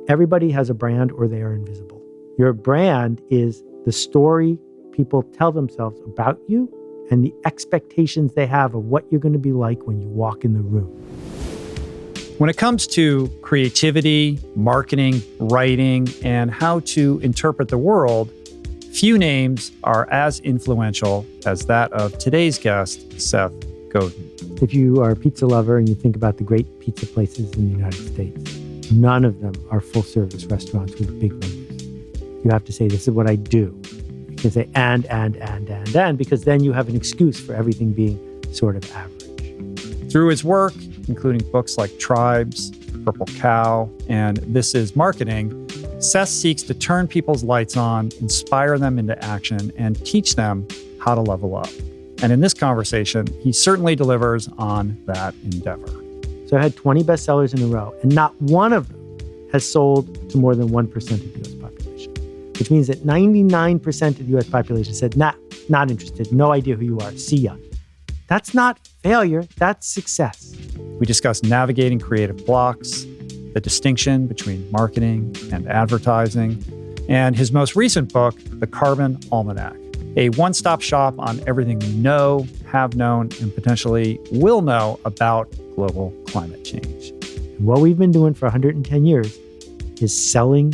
Everybody has a brand or they are invisible. Your brand is the story people tell themselves about you and the expectations they have of what you're going to be like when you walk in the room. When it comes to creativity, marketing, writing, and how to interpret the world, few names are as influential as that of today's guest, Seth Godin. If you are a pizza lover and you think about the great pizza places in the United States, none of them are full-service restaurants with big menus. You have to say, this is what I do. You can say, and, because then you have an excuse for everything being sort of average. Through his work, including books like Tribes, Purple Cow, and This Is Marketing, Seth seeks to turn people's lights on, inspire them into action, and teach them how to level up. And in this conversation, he certainly delivers on that endeavor. So I had 20 bestsellers in a row, and not one of them has sold to more than 1% of the U.S. population, which means that 99% of the U.S. population said, not interested, no idea who you are, see ya. That's not failure, that's success. We discuss navigating creative blocks, the distinction between marketing and advertising, and his most recent book, The Carbon Almanac, a one-stop shop on everything we know, have known, and potentially will know about global climate change. And what we've been doing for 110 years is selling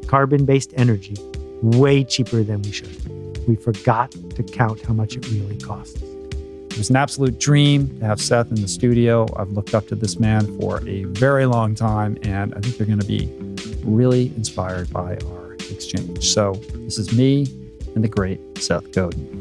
carbon-based energy way cheaper than we should. We forgot to count how much it really costs. It was an absolute dream to have Seth in the studio. I've looked up to this man for a very long time, and I think you're going to be really inspired by our exchange. So this is me and the great Seth Godin.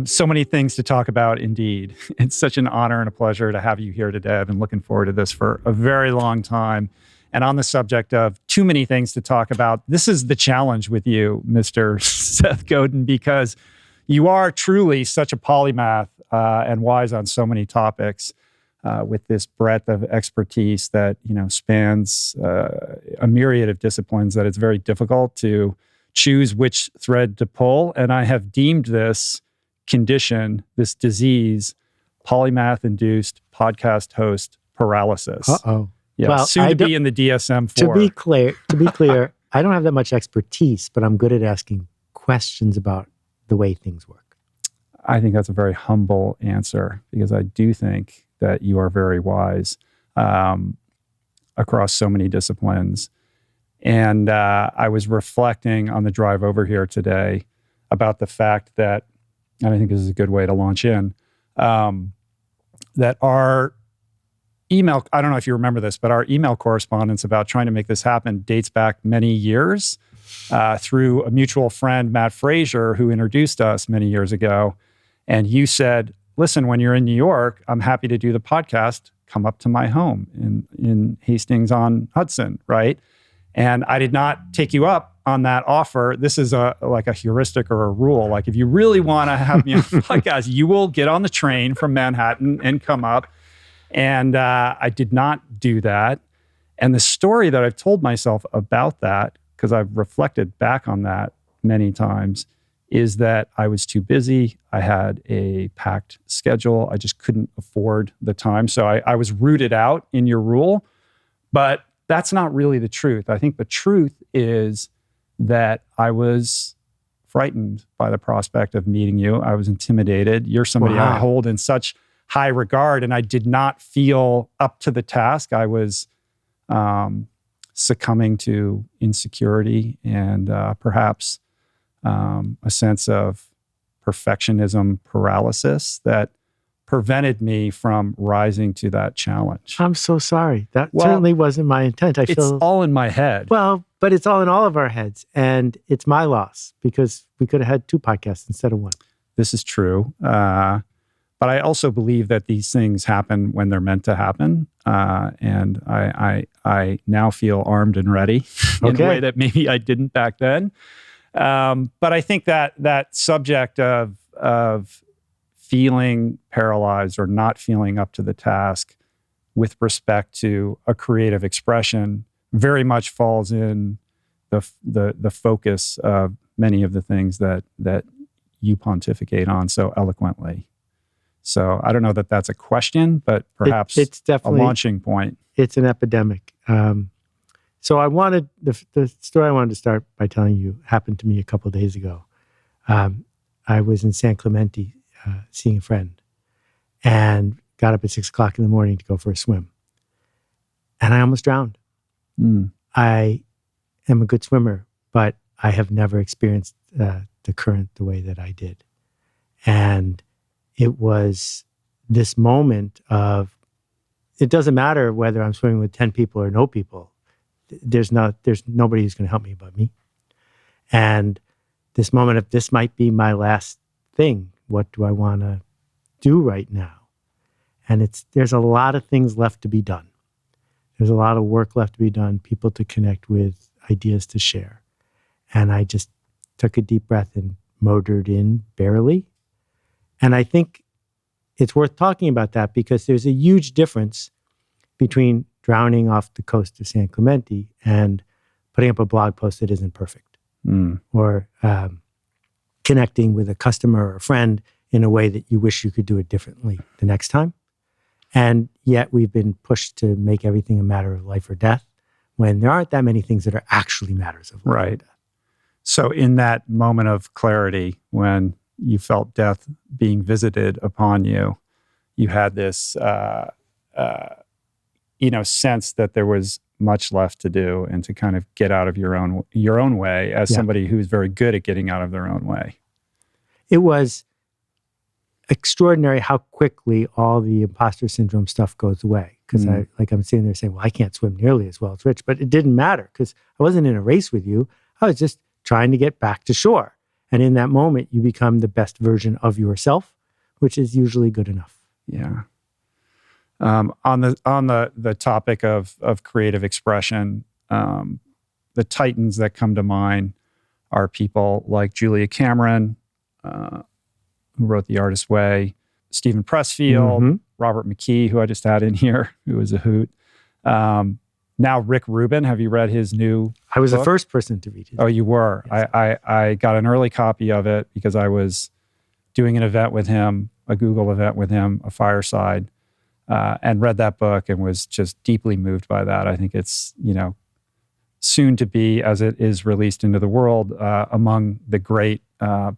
So many things to talk about, indeed. It's such an honor and a pleasure to have you here today. I've been looking forward to this for a very long time. And on the subject of too many things to talk about, this is the challenge with you, Mr. Seth Godin, because you are truly such a polymath and wise on so many topics with this breadth of expertise that spans a myriad of disciplines that it's very difficult to choose which thread to pull. And I have deemed this condition, this disease, polymath-induced podcast host paralysis. Uh-oh. Yeah, well, soon to be in the DSM-4. To be clear, I don't have that much expertise, but I'm good at asking questions about the way things work. I think that's a very humble answer because I do think that you are very wise across so many disciplines. And I was reflecting on the drive over here today about the fact that, and I think this is a good way to launch in, that our email, I don't know if you remember this, but our email correspondence about trying to make this happen dates back many years through a mutual friend, Matt Frazier, who introduced us many years ago. And you said, listen, when you're in New York, I'm happy to do the podcast. Come up to my home in Hastings on Hudson, right? And I did not take you up on that offer. This is like a heuristic or a rule. Like if you really want to have me on the podcast, you will get on the train from Manhattan and come up. And I did not do that. And the story that I've told myself about that, because I've reflected back on that many times, is that I was too busy. I had a packed schedule. I just couldn't afford the time. So I was rooted out in your rule. But that's not really the truth. I think the truth is that I was frightened by the prospect of meeting you. I was intimidated. You're somebody Wow. I hold in such high regard, and I did not feel up to the task. I was succumbing to insecurity and perhaps a sense of perfectionism paralysis that prevented me from rising to that challenge. I'm so sorry. That certainly wasn't my intent. It's all in my head. Well, but it's all in all of our heads, and it's my loss because we could have had 2 podcasts instead of 1. This is true. But I also believe that these things happen when they're meant to happen. And I now feel armed and ready in a way that maybe I didn't back then. But I think that subject of feeling paralyzed or not feeling up to the task with respect to a creative expression very much falls in the focus of many of the things that you pontificate on so eloquently. So I don't know that that's a question, but perhaps it's definitely a launching point. It's an epidemic. So I wanted, the story I wanted to start by telling you happened to me a couple of days ago. I was in San Clemente seeing a friend and got up at 6 o'clock in the morning to go for a swim. And I almost drowned. I am a good swimmer, but I have never experienced the current the way that I did. And it was this moment of, it doesn't matter whether I'm swimming with 10 people or no people. There's nobody who's going to help me but me. And this moment of, this might be my last thing. What do I want to do right now? And there's a lot of things left to be done. There's a lot of work left to be done, people to connect with, ideas to share. And I just took a deep breath and motored in barely. And I think it's worth talking about that because there's a huge difference between drowning off the coast of San Clemente and putting up a blog post that isn't perfect, or connecting with a customer or a friend in a way that you wish you could do it differently the next time. And yet we've been pushed to make everything a matter of life or death when there aren't that many things that are actually matters of life or death. So in that moment of clarity, when you felt death being visited upon you, you had this, sense that there was much left to do and to kind of get out of your own way as somebody who's very good at getting out of their own way. It was extraordinary how quickly all the imposter syndrome stuff goes away. Because I'm sitting there saying, well, I can't swim nearly as well as Rich, but it didn't matter because I wasn't in a race with you. I was just trying to get back to shore. And in that moment, you become the best version of yourself, which is usually good enough. Yeah. On the topic of creative expression, the titans that come to mind are people like Julia Cameron, who wrote The Artist's Way, Stephen Pressfield, Robert McKee, who I just had in here, who was a hoot. Now Rick Rubin, have you read his new I was book? the first person to read his book. Oh, you were? Yes. I got an early copy of it because I was doing an event with him, a Google event with him, a fireside, and read that book and was just deeply moved by that. I think it's, soon to be, as it is released into the world, among the great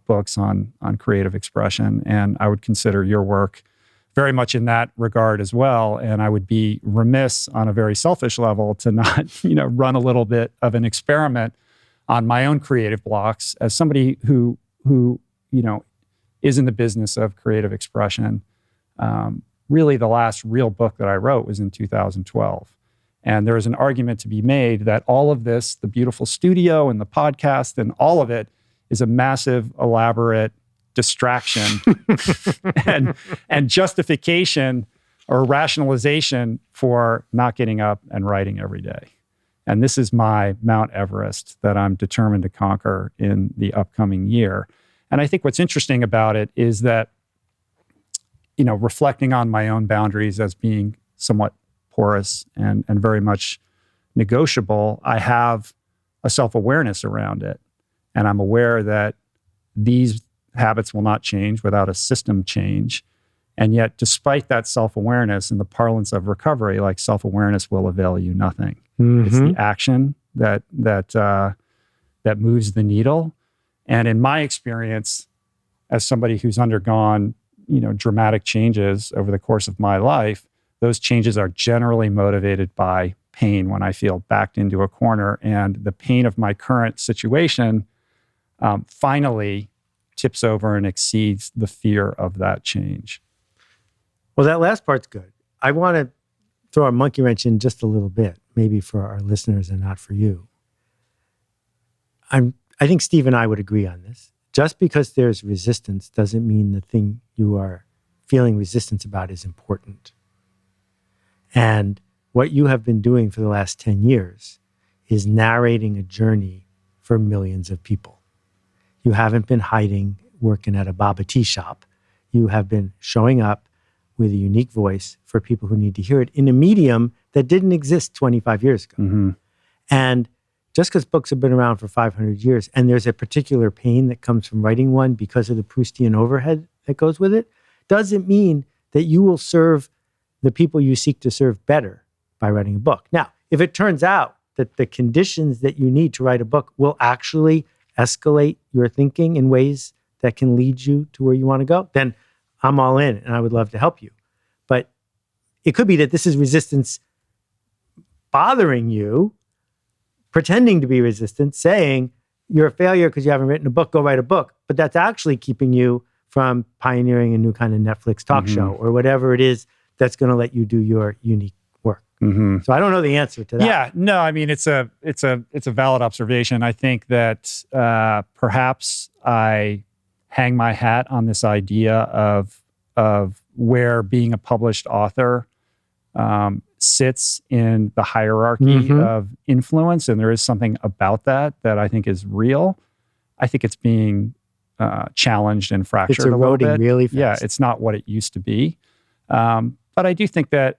books on creative expression. And I would consider your work very much in that regard as well. And I would be remiss on a very selfish level to not, run a little bit of an experiment on my own creative blocks as somebody who is in the business of creative expression. Really, the last real book that I wrote was in 2012. And there is an argument to be made that all of this, the beautiful studio and the podcast and all of it, is a massive, elaborate distraction and justification or rationalization for not getting up and writing every day. And this is my Mount Everest that I'm determined to conquer in the upcoming year. And I think what's interesting about it is that, reflecting on my own boundaries as being somewhat porous and very much negotiable, I have a self-awareness around it. And I'm aware that these habits will not change without a system change. And yet, despite that self-awareness, in the parlance of recovery, like self-awareness will avail you nothing. It's the action that moves the needle. And in my experience, as somebody who's undergone, dramatic changes over the course of my life, those changes are generally motivated by pain when I feel backed into a corner. And the pain of my current situation finally tips over and exceeds the fear of that change. Well, that last part's good. I want to throw a monkey wrench in just a little bit, maybe for our listeners and not for you. I think Steve and I would agree on this. Just because there's resistance doesn't mean the thing you are feeling resistance about is important. And what you have been doing for the last 10 years is narrating a journey for millions of people. You haven't been hiding, working at a Baba tea shop. You have been showing up with a unique voice for people who need to hear it in a medium that didn't exist 25 years ago. And just because books have been around for 500 years and there's a particular pain that comes from writing one because of the Proustian overhead that goes with it, doesn't mean that you will serve the people you seek to serve better by writing a book. Now, if it turns out that the conditions that you need to write a book will actually escalate your thinking in ways that can lead you to where you want to go, then I'm all in and I would love to help you. But it could be that this is resistance bothering you, pretending to be resistant, saying you're a failure because you haven't written a book, go write a book. But that's actually keeping you from pioneering a new kind of Netflix talk show or whatever it is that's going to let you do your unique work. So I don't know the answer to that. Yeah, no, I mean, it's a valid observation. I think that perhaps I hang my hat on this idea of where being a published author sits in the hierarchy of influence, and there is something about that I think is real. I think it's being challenged and fractured. It's eroding a little bit. Really fast. Yeah, it's not what it used to be. But I do think that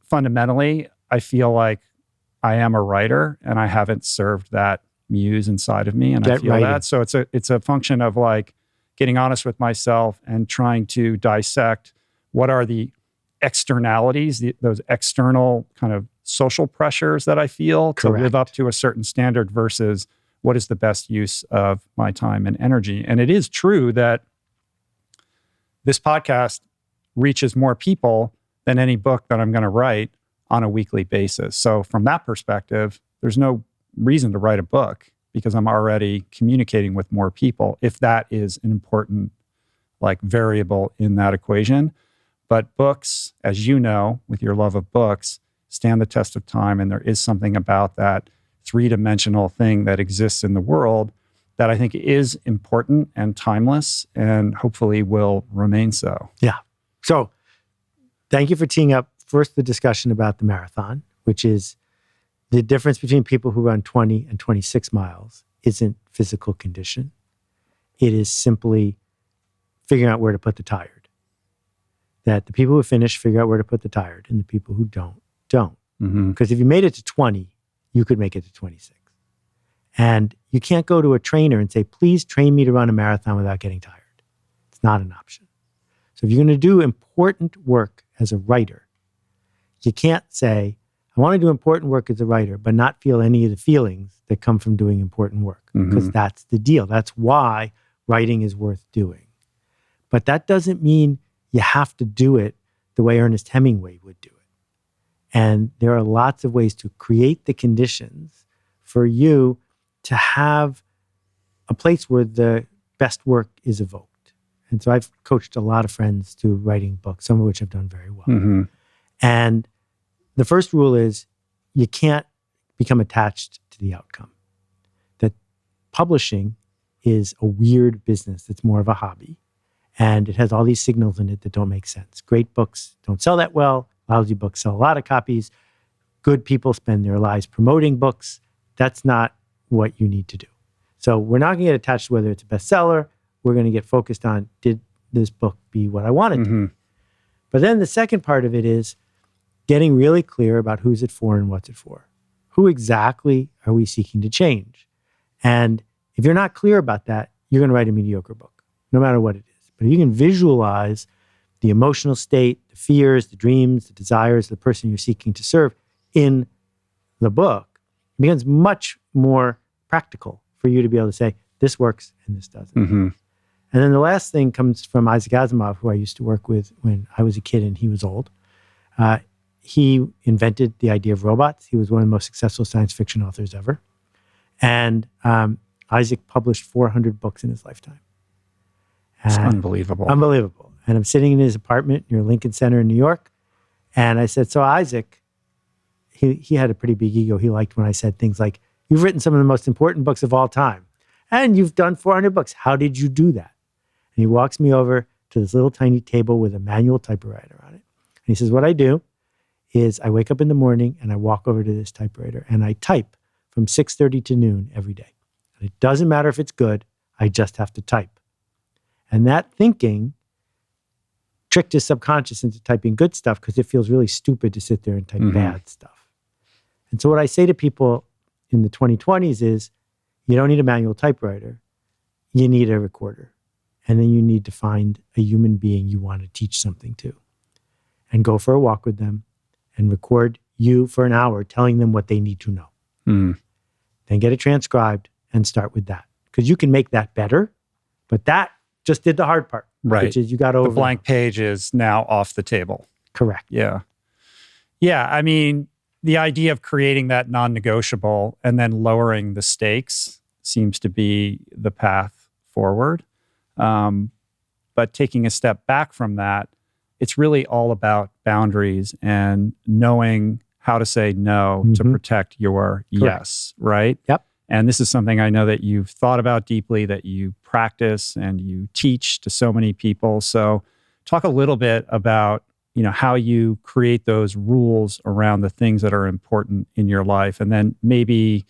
fundamentally, I feel like I am a writer, and I haven't served that muse inside of me, and I feel that. So it's a function of like getting honest with myself and trying to dissect what are the externalities, those external kind of social pressures that I feel to live up to a certain standard versus what is the best use of my time and energy. And it is true that this podcast reaches more people than any book that I'm going to write on a weekly basis. So from that perspective, there's no reason to write a book because I'm already communicating with more people, if that is an important like variable in that equation. But books, as you know, with your love of books, stand the test of time. And there is something about that three-dimensional thing that exists in the world that I think is important and timeless and hopefully will remain so. Yeah. So thank you for teeing up first the discussion about the marathon, which is the difference between people who run 20 and 26 miles isn't physical condition. It is simply figuring out where to put the tired. That the people who finish figure out where to put the tired, and the people who don't. Because if you made it to 20, you could make it to 26. And you can't go to a trainer and say, please train me to run a marathon without getting tired. It's not an option. So if you're going to do important work as a writer, you can't say, I want to do important work as a writer, but not feel any of the feelings that come from doing important work. Because that's the deal. That's why writing is worth doing. But that doesn't mean you have to do it the way Ernest Hemingway would do it. And there are lots of ways to create the conditions for you to have a place where the best work is evoked. And so I've coached a lot of friends to writing books, some of which have done very well. And the first rule is you can't become attached to the outcome. That publishing is a weird business that's more of a hobby. And it has all these signals in it that don't make sense. Great books don't sell that well. Lousy books sell a lot of copies. Good people spend their lives promoting books. That's not what you need to do. So we're not going to get attached to whether it's a bestseller. We're going to get focused on, did this book be what I wanted to be? But then the second part of it is getting really clear about who's it for and what's it for. Who exactly are we seeking to change? And if you're not clear about that, you're going to write a mediocre book, no matter what it is. But if you can visualize the emotional state, the fears, the dreams, the desires of the person you're seeking to serve in the book, it becomes much more practical for you to be able to say, this works and this doesn't. And then the last thing comes from Isaac Asimov, who I used to work with when I was a kid and he was old. He invented the idea of robots. He was one of the most successful science fiction authors ever. And Isaac published 400 books in his lifetime. It's unbelievable. Unbelievable. And I'm sitting in his apartment near Lincoln Center in New York. And I said, so Isaac, he had a pretty big ego. He liked when I said things like, you've written some of the most important books of all time. And you've done 400 books. How did you do that? And he walks me over to this little tiny table with a manual typewriter on it. And he says, what I do is I wake up in the morning and I walk over to this typewriter and I type from 6:30 to noon every day. And it doesn't matter if it's good. I just have to type. And that thinking tricked his subconscious into typing good stuff because it feels really stupid to sit there and type bad stuff. And so what I say to people in the 2020s is, you don't need a manual typewriter. You need a recorder. And then you need to find a human being you want to teach something to and go for a walk with them and record you for an hour telling them what they need to know. Then get it transcribed and start with that. Because you can make that better, but that just did the hard part. Right. Which is you got over the blank page is now off the table. Correct. Yeah. Yeah. I mean, the idea of creating that non-negotiable and then lowering the stakes seems to be the path forward. But taking a step back from that, it's really all about boundaries and knowing how to say no to protect your yes, right? Yep. And this is something I know that you've thought about deeply, that you practice and you teach to so many people. So talk a little bit about, how you create those rules around the things that are important in your life. And then maybe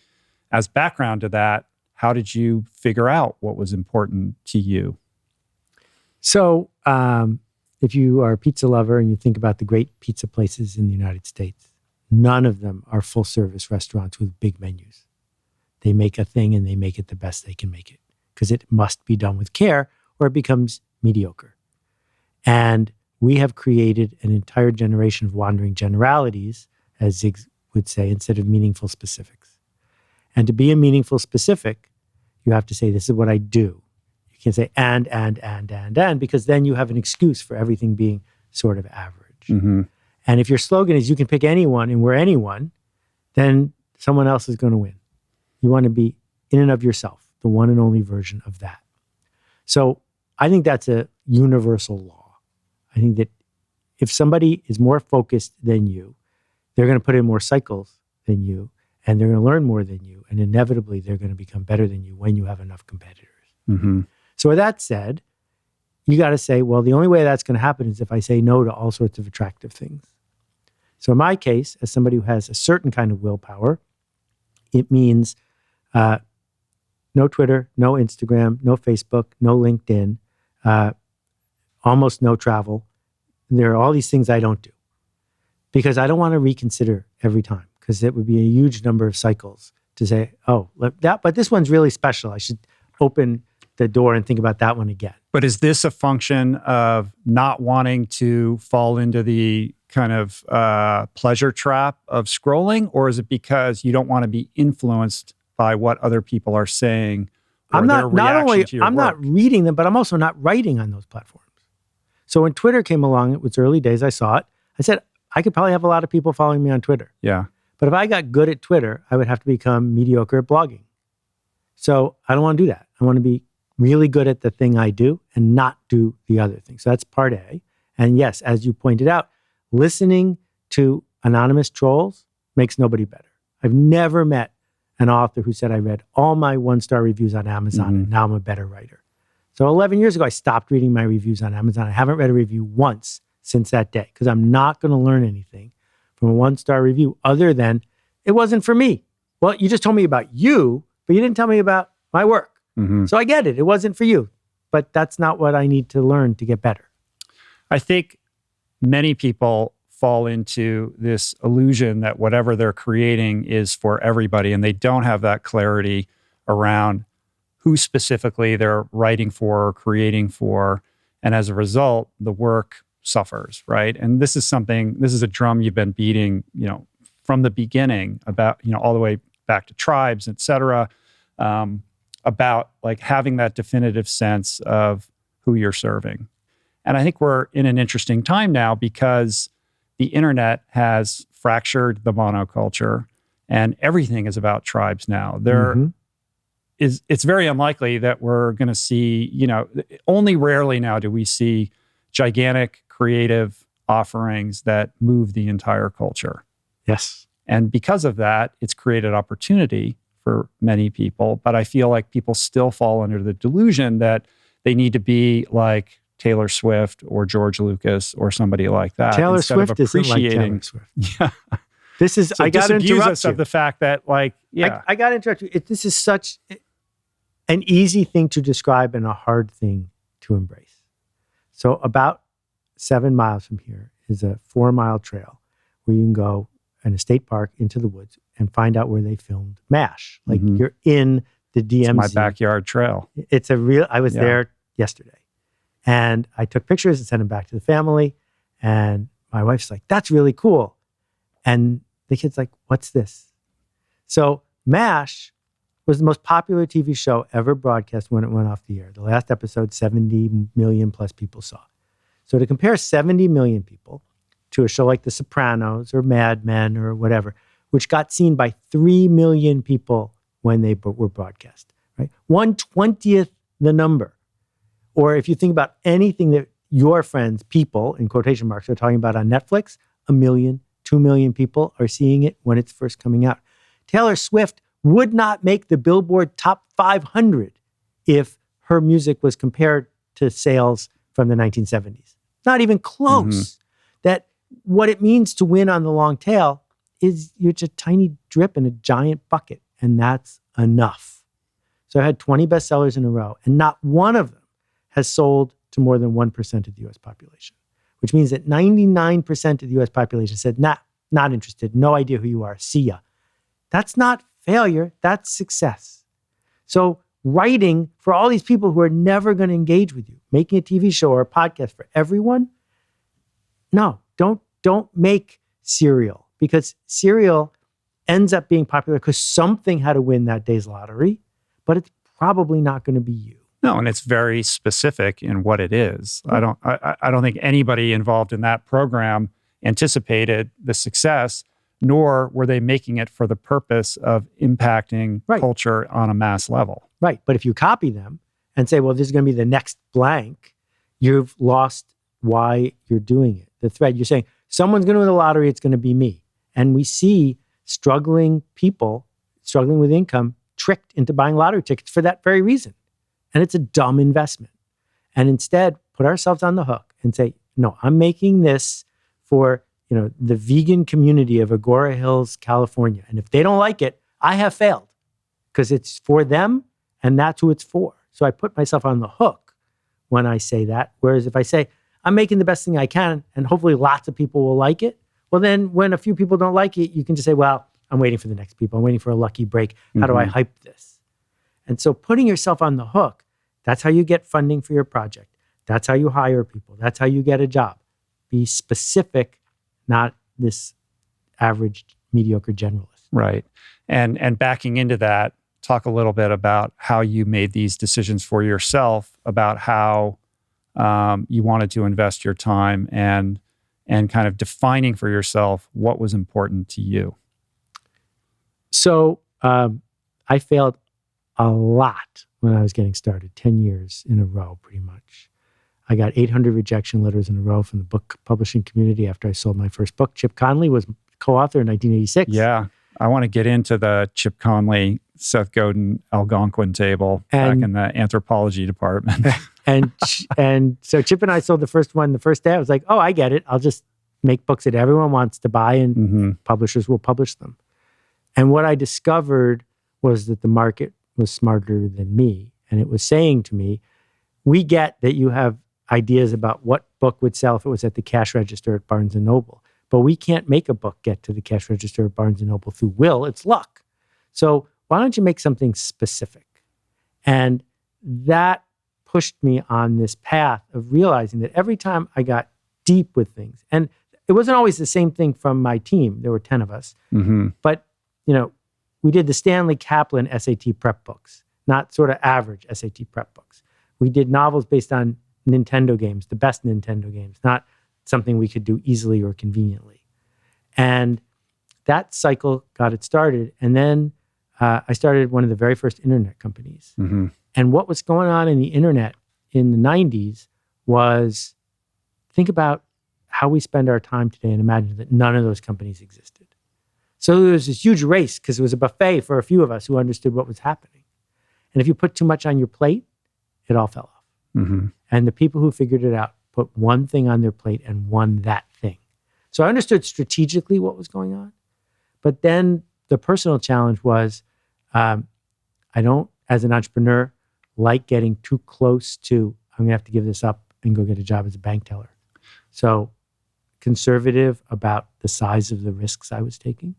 as background to that, how did you figure out what was important to you? So if you are a pizza lover and you think about the great pizza places in the United States, none of them are full service restaurants with big menus. They make a thing and they make it the best they can make it because it must be done with care or it becomes mediocre. And we have created an entire generation of wandering generalities, as Zig would say, instead of meaningful specifics. And to be a meaningful specific, you have to say, this is what I do. You can't say and, because then you have an excuse for everything being sort of average. And if your slogan is you can pick anyone and we're anyone, then someone else is going to win. You want to be in and of yourself, the one and only version of that. So I think that's a universal law. I think that if somebody is more focused than you, they're going to put in more cycles than you, and they're going to learn more than you, and inevitably they're going to become better than you when you have enough competitors. So with that said, you got to say, well, the only way that's going to happen is if I say no to all sorts of attractive things. So in my case, as somebody who has a certain kind of willpower, it means no Twitter, no Instagram, no Facebook, no LinkedIn, almost no travel. There are all these things I don't do because I don't want to reconsider every time because it would be a huge number of cycles to say, oh, but this one's really special. I should open the door and think about that one again. But is this a function of not wanting to fall into the kind of pleasure trap of scrolling, or is it because you don't want to be influenced by what other people are saying? I'm not reading them, but I'm also not writing on those platforms. So when Twitter came along, it was early days, I saw it. I said, I could probably have a lot of people following me on Twitter. Yeah. But if I got good at Twitter, I would have to become mediocre at blogging. So I don't want to do that. I want to be really good at the thing I do and not do the other thing. So that's part A. And yes, as you pointed out, listening to anonymous trolls makes nobody better. I've never met an author who said, I read all my 1-star reviews on Amazon and now I'm a better writer. So 11 years ago, I stopped reading my reviews on Amazon. I haven't read a review once since that day because I'm not going to learn anything from a 1-star review other than it wasn't for me. Well, you just told me about you, but you didn't tell me about my work. So I get it. It wasn't for you, but that's not what I need to learn to get better. I think many people fall into this illusion that whatever they're creating is for everybody, and they don't have that clarity around who specifically they're writing for or creating for. And as a result, the work suffers, right? And this is a drum you've been beating, from the beginning about, all the way back to tribes, et cetera, about like having that definitive sense of who you're serving. And I think we're in an interesting time now because the internet has fractured the monoculture and everything is about tribes now. It's very unlikely that we're going to see, only rarely now do we see gigantic creative offerings that move the entire culture. Yes. And because of that, it's created opportunity for many people. But I feel like people still fall under the delusion that they need to be like Taylor Swift or George Lucas or somebody like that. Taylor Swift isn't like Taylor Swift. Yeah. This is, so I got to interrupt you. Of the fact that I got to interrupt you. This is such an easy thing to describe and a hard thing to embrace. So about 7 miles from here is a 4-mile trail where you can go in a state park into the woods and find out where they filmed MASH. Like you're in the DMZ. It's my backyard trail. It's a real, I was there yesterday. And I took pictures and sent them back to the family. And my wife's like, that's really cool. And the kid's like, what's this? So MASH was the most popular TV show ever broadcast when it went off the air. The last episode, 70 million plus people saw. So to compare 70 million people to a show like The Sopranos or Mad Men or whatever, which got seen by 3 million people when they were broadcast, right? 1/20th the number. Or if you think about anything that your friends, people, in quotation marks, are talking about on Netflix, 1 million, 2 million people are seeing it when it's first coming out. Taylor Swift would not make the Billboard Top 500 if her music was compared to sales from the 1970s. Not even close. That what it means to win on the long tail is you're just a tiny drip in a giant bucket, and that's enough. So I had 20 bestsellers in a row, and not one of them has sold to more than 1% of the US population, which means that 99% of the US population said, nah, not interested, no idea who you are, see ya. That's not failure, that's success. So writing for all these people who are never going to engage with you, making a TV show or a podcast for everyone, no, don't make Serial, because Serial ends up being popular because something had to win that day's lottery, but it's probably not going to be you. No, and it's very specific in what it is. I don't think anybody involved in that program anticipated the success, nor were they making it for the purpose of impacting culture on a mass level. Right. But if you copy them and say, well, this is going to be the next blank, you've lost why you're doing it. The thread, you're saying, someone's going to win the lottery, it's going to be me. And we see struggling people, struggling with income, tricked into buying lottery tickets for that very reason. And it's a dumb investment. And instead, put ourselves on the hook and say, no, I'm making this for, the vegan community of Agora Hills, California. And if they don't like it, I have failed, because it's for them and that's who it's for. So I put myself on the hook when I say that. Whereas if I say, I'm making the best thing I can and hopefully lots of people will like it, well, then when a few people don't like it, you can just say, well, I'm waiting for the next people. I'm waiting for a lucky break. How do I hype this? And so putting yourself on the hook, that's how you get funding for your project. That's how you hire people. That's how you get a job. Be specific, not this average, mediocre generalist. Right. And backing into that, talk a little bit about how you made these decisions for yourself, about how you wanted to invest your time and kind of defining for yourself what was important to you. So I failed a lot when I was getting started, 10 years in a row, pretty much. I got 800 rejection letters in a row from the book publishing community after I sold my first book. Chip Conley was co-author in 1986. Yeah. I want to get into the Chip Conley, Seth Godin, Algonquin table back in the anthropology department. and so Chip and I sold the first one the first day. I was like, oh, I get it. I'll just make books that everyone wants to buy and publishers will publish them. And what I discovered was that the market was smarter than me. And it was saying to me, we get that you have ideas about what book would sell if it was at the cash register at Barnes & Noble. But we can't make a book get to the cash register at Barnes & Noble through will. It's luck. So why don't you make something specific? And that pushed me on this path of realizing that every time I got deep with things, and it wasn't always the same thing from my team. There were 10 of us. But, we did the Stanley Kaplan SAT prep books, not sort of average SAT prep books. We did novels based on Nintendo games, the best Nintendo games, not something we could do easily or conveniently. And that cycle got it started. And then I started one of the very first internet companies. And what was going on in the internet in the 90s was, think about how we spend our time today and imagine that none of those companies existed. So there was this huge race because it was a buffet for a few of us who understood what was happening. And if you put too much on your plate, it all fell off. And the people who figured it out put one thing on their plate and won that thing. So I understood strategically what was going on. But then the personal challenge was, I don't, as an entrepreneur, like getting too close to, I'm going to have to give this up and go get a job as a bank teller. So conservative about the size of the risks I was taking.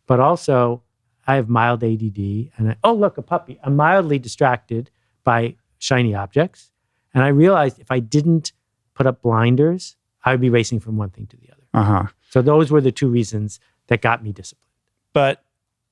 But also, I have mild ADD. And oh, look, a puppy. I'm mildly distracted by shiny objects. And I realized if I didn't put up blinders, I would be racing from one thing to the other. Uh-huh. So those were the two reasons that got me disciplined. But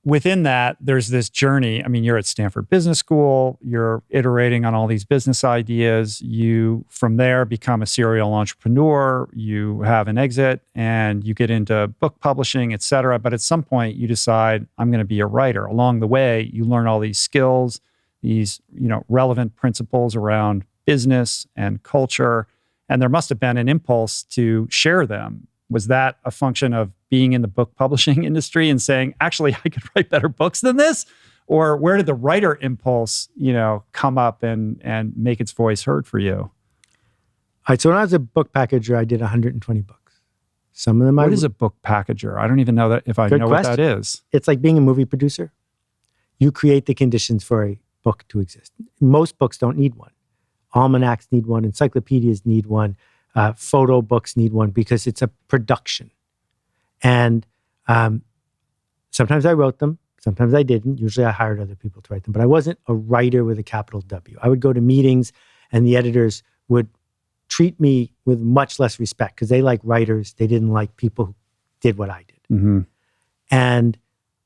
within that, there's this journey. I mean, you're at Stanford Business School, you're iterating on all these business ideas. You, from there, become a serial entrepreneur, you have an exit, and you get into book publishing, et cetera. But at some point, you decide, I'm going to be a writer. Along the way, you learn all these skills, these, relevant principles around business and culture. And there must have been an impulse to share them. Was that a function of being in the book publishing industry and saying, actually, I could write better books than this? Or where did the writer impulse, come up and make its voice heard for you? All right. So when I was a book packager, I did 120 books. Some of them What is a book packager? I don't even know that if I know what that is. It's like being a movie producer. You create the conditions for a book to exist. Most books don't need one. Almanacs need one. Encyclopedias need one. Photo books need one because it's a production. And sometimes I wrote them. Sometimes I didn't. Usually I hired other people to write them. But I wasn't a writer with a capital W. I would go to meetings and the editors would treat me with much less respect because they like writers. They didn't like people who did what I did. Mm-hmm. And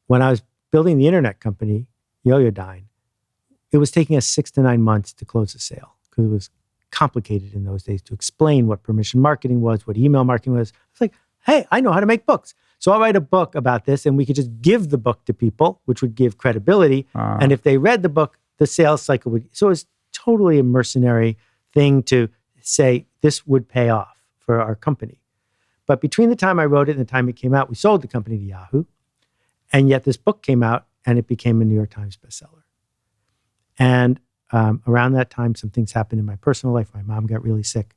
when I was building the internet company, Yoyodyne, it was taking us 6 to 9 months to close the sale because it was complicated in those days to explain what permission marketing was, what email marketing was. It's like, hey, I know how to make books. So I'll write a book about this and we could just give the book to people, which would give credibility. And if they read the book, the sales cycle would. So it was totally a mercenary thing to say this would pay off for our company. But between the time I wrote it and the time it came out, we sold the company to Yahoo. And yet this book came out and it became a New York Times bestseller. And around that time, some things happened in my personal life. My mom got really sick.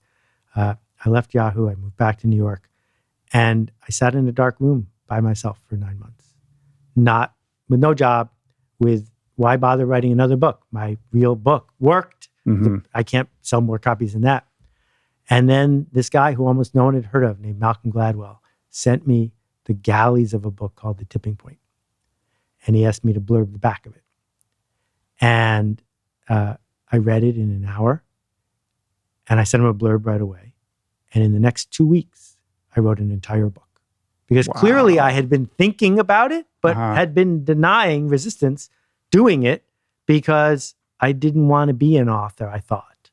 I left Yahoo. I moved back to New York. And I sat in a dark room by myself for 9 months. Not with no job, with why bother writing another book? My real book worked. Mm-hmm. I can't sell more copies than that. And then this guy who almost no one had heard of, named Malcolm Gladwell, sent me the galleys of a book called The Tipping Point. And he asked me to blurb the back of it. And I read it in an hour. And I sent him a blurb right away. And in the next 2 weeks, I wrote an entire book. Because clearly I had been thinking about it, but had been denying resistance doing it because I didn't want to be an author, I thought.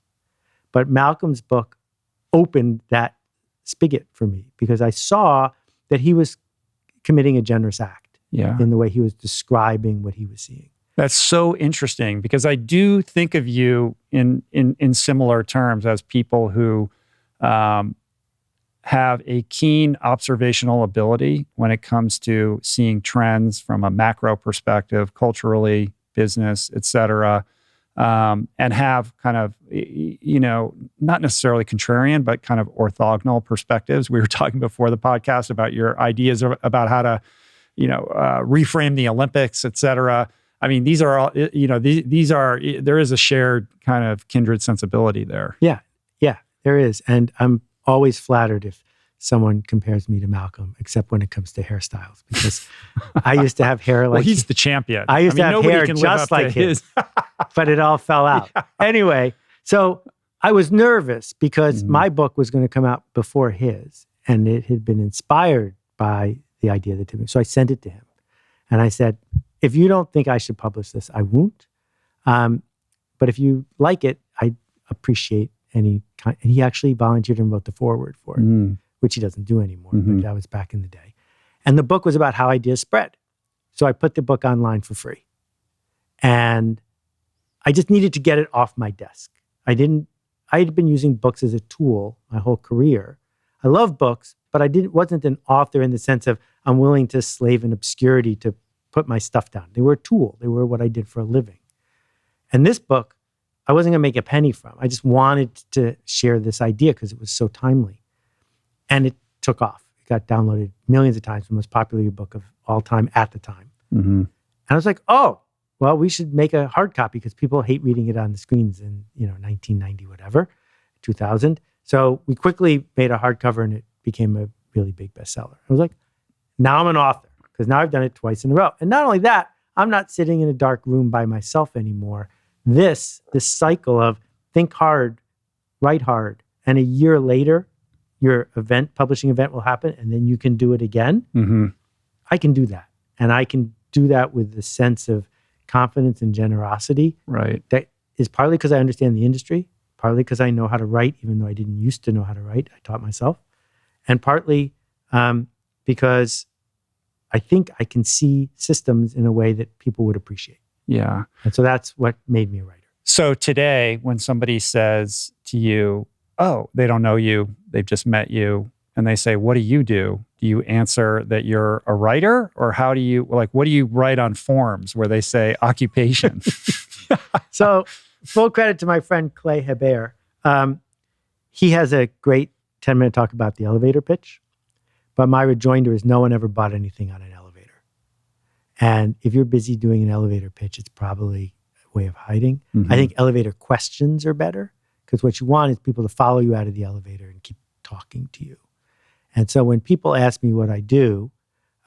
But Malcolm's book opened that spigot for me because I saw that he was committing a generous act in the way he was describing what he was seeing. That's so interesting because I do think of you in similar terms as people who have a keen observational ability when it comes to seeing trends from a macro perspective, culturally, business, et cetera, and have kind of, not necessarily contrarian, but kind of orthogonal perspectives. We were talking before the podcast about your ideas about how to, reframe the Olympics, et cetera. I mean, these are all, these are, there is a shared kind of kindred sensibility there. Yeah, there is. And I'm always flattered if someone compares me to Malcolm, except when it comes to hairstyles, because I used to have hair like... Well, he's the champion. I used to have hair just like his, but it all fell out. Yeah. Anyway, so I was nervous because my book was going to come out before his, and it had been inspired by the idea of the tipping. So I sent it to him. And I said, if you don't think I should publish this, I won't. But if you like it, I appreciate any kind. And he actually volunteered and wrote the foreword for it, which he doesn't do anymore, but that was back in the day. And the book was about how ideas spread. So I put the book online for free. And I just needed to get it off my desk. I had been using books as a tool my whole career. I love books, but wasn't an author in the sense of I'm willing to slave in obscurity to put my stuff down. They were a tool. They were what I did for a living. And this book, I wasn't going to make a penny from. I just wanted to share this idea because it was so timely. And it took off. It got downloaded millions of times, the most popular book of all time at the time. And I was like, oh, well, we should make a hard copy because people hate reading it on the screens in 1990, whatever, 2000. So we quickly made a hardcover and it became a really big bestseller. I was like, now I'm an author because now I've done it twice in a row. And not only that, I'm not sitting in a dark room by myself anymore. This cycle of think hard, write hard, and a year later, your publishing event will happen, and then you can do it again. Mm-hmm. I can do that. And I can do that with the sense of confidence and generosity. Right. That is partly because I understand the industry, partly because I know how to write, even though I didn't used to know how to write. I taught myself. And partly because I think I can see systems in a way that people would appreciate. Yeah. And so that's what made me a writer. So today, when somebody says to you, oh, they don't know you, they've just met you, and they say, what do? Do you answer that you're a writer? Or how do you, what do you write on forms where they say occupation? So full credit to my friend Clay Hebert. He has a great 10-minute talk about the elevator pitch. But my rejoinder is no one ever bought anything on an elevator. And if you're busy doing an elevator pitch, it's probably a way of hiding. Mm-hmm. I think elevator questions are better because what you want is people to follow you out of the elevator and keep talking to you. And so when people ask me what I do,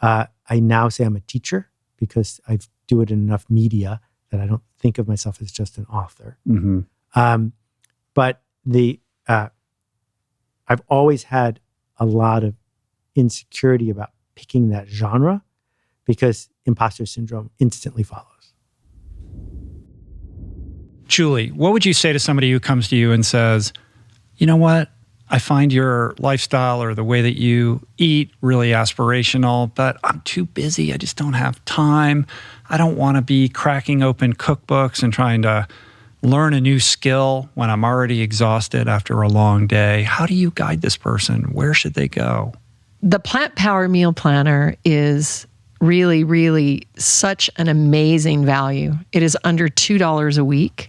I now say I'm a teacher because I do it in enough media that I don't think of myself as just an author. Mm-hmm. But I've always had a lot of insecurity about picking that genre because imposter syndrome instantly follows. Julie, what would you say to somebody who comes to you and says, you know what? I find your lifestyle or the way that you eat really aspirational, but I'm too busy. I just don't have time. I don't want to be cracking open cookbooks and trying to learn a new skill when I'm already exhausted after a long day. How do you guide this person? Where should they go? The Plant Power Meal Planner is really, really such an amazing value. It is under $2 a week.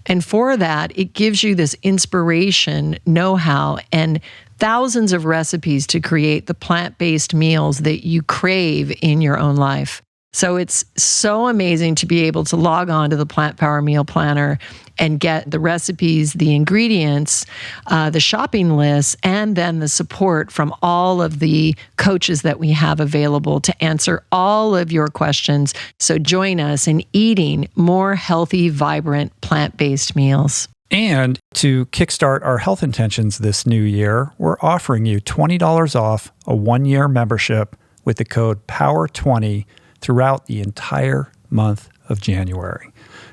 And for that, it gives you this inspiration, know-how, and thousands of recipes to create the plant-based meals that you crave in your own life. So it's so amazing to be able to log on to the Plant Power Meal Planner and get the recipes, the ingredients, the shopping lists, and then the support from all of the coaches that we have available to answer all of your questions. So join us in eating more healthy, vibrant, plant-based meals. And to kickstart our health intentions this new year, we're offering you $20 off a 1-year membership with the code POWER20 throughout the entire month of January.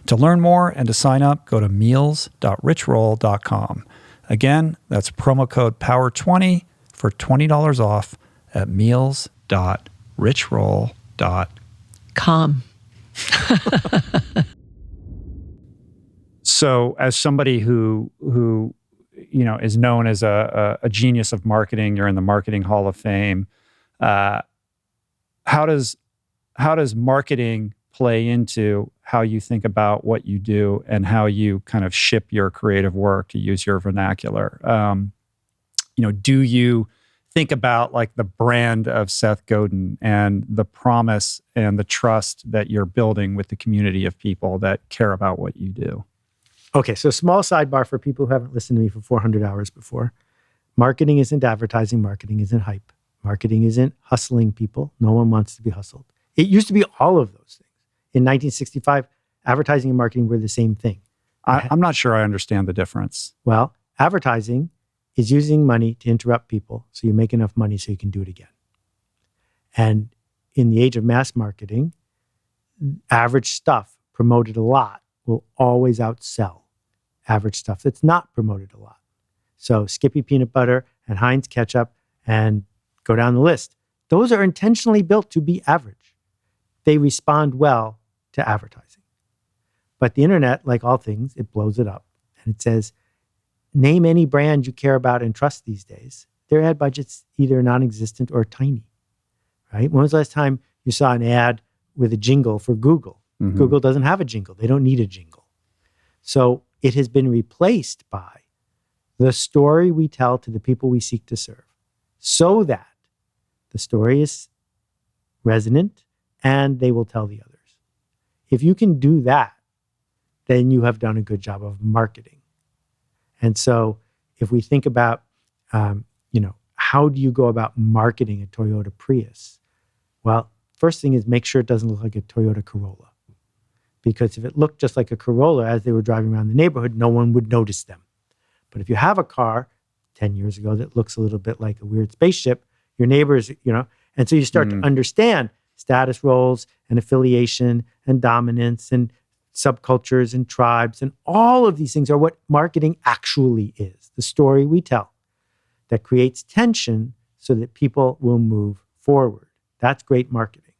To learn more and to sign up, go to meals.richroll.com. Again, that's promo code POWER20 for $20 off at meals.richroll.com. So as somebody who is known as a genius of marketing, you're in the Marketing Hall of Fame, how does marketing play into how you think about what you do and how you kind of ship your creative work, to use your vernacular? Do you think about like the brand of Seth Godin and the promise and the trust that you're building with the community of people that care about what you do? Okay, so small sidebar for people who haven't listened to me for 400 hours before. Marketing isn't advertising. Marketing isn't hype. Marketing isn't hustling people. No one wants to be hustled. It used to be all of those things. In 1965, advertising and marketing were the same thing. I'm not sure I understand the difference. Well, advertising is using money to interrupt people so you make enough money so you can do it again. And in the age of mass marketing, average stuff promoted a lot will always outsell average stuff that's not promoted a lot. So Skippy peanut butter and Heinz ketchup and go down the list. Those are intentionally built to be average. They respond well to advertising. But the internet, like all things, it blows it up. And it says, name any brand you care about and trust these days. Their ad budget's either non-existent or tiny, right? When was the last time you saw an ad with a jingle for Google? Mm-hmm. Google doesn't have a jingle. They don't need a jingle. So it has been replaced by the story we tell to the people we seek to serve so that the story is resonant and they will tell the others. If you can do that, then you have done a good job of marketing. And so if we think about, how do you go about marketing a Toyota Prius? Well, first thing is make sure it doesn't look like a Toyota Corolla. Because if it looked just like a Corolla as they were driving around the neighborhood, no one would notice them. But if you have a car 10 years ago that looks a little bit like a weird spaceship, your neighbors, and so you start to understand status roles and affiliation and dominance and subcultures and tribes, and all of these things are what marketing actually is. The story we tell that creates tension so that people will move forward. That's great marketing.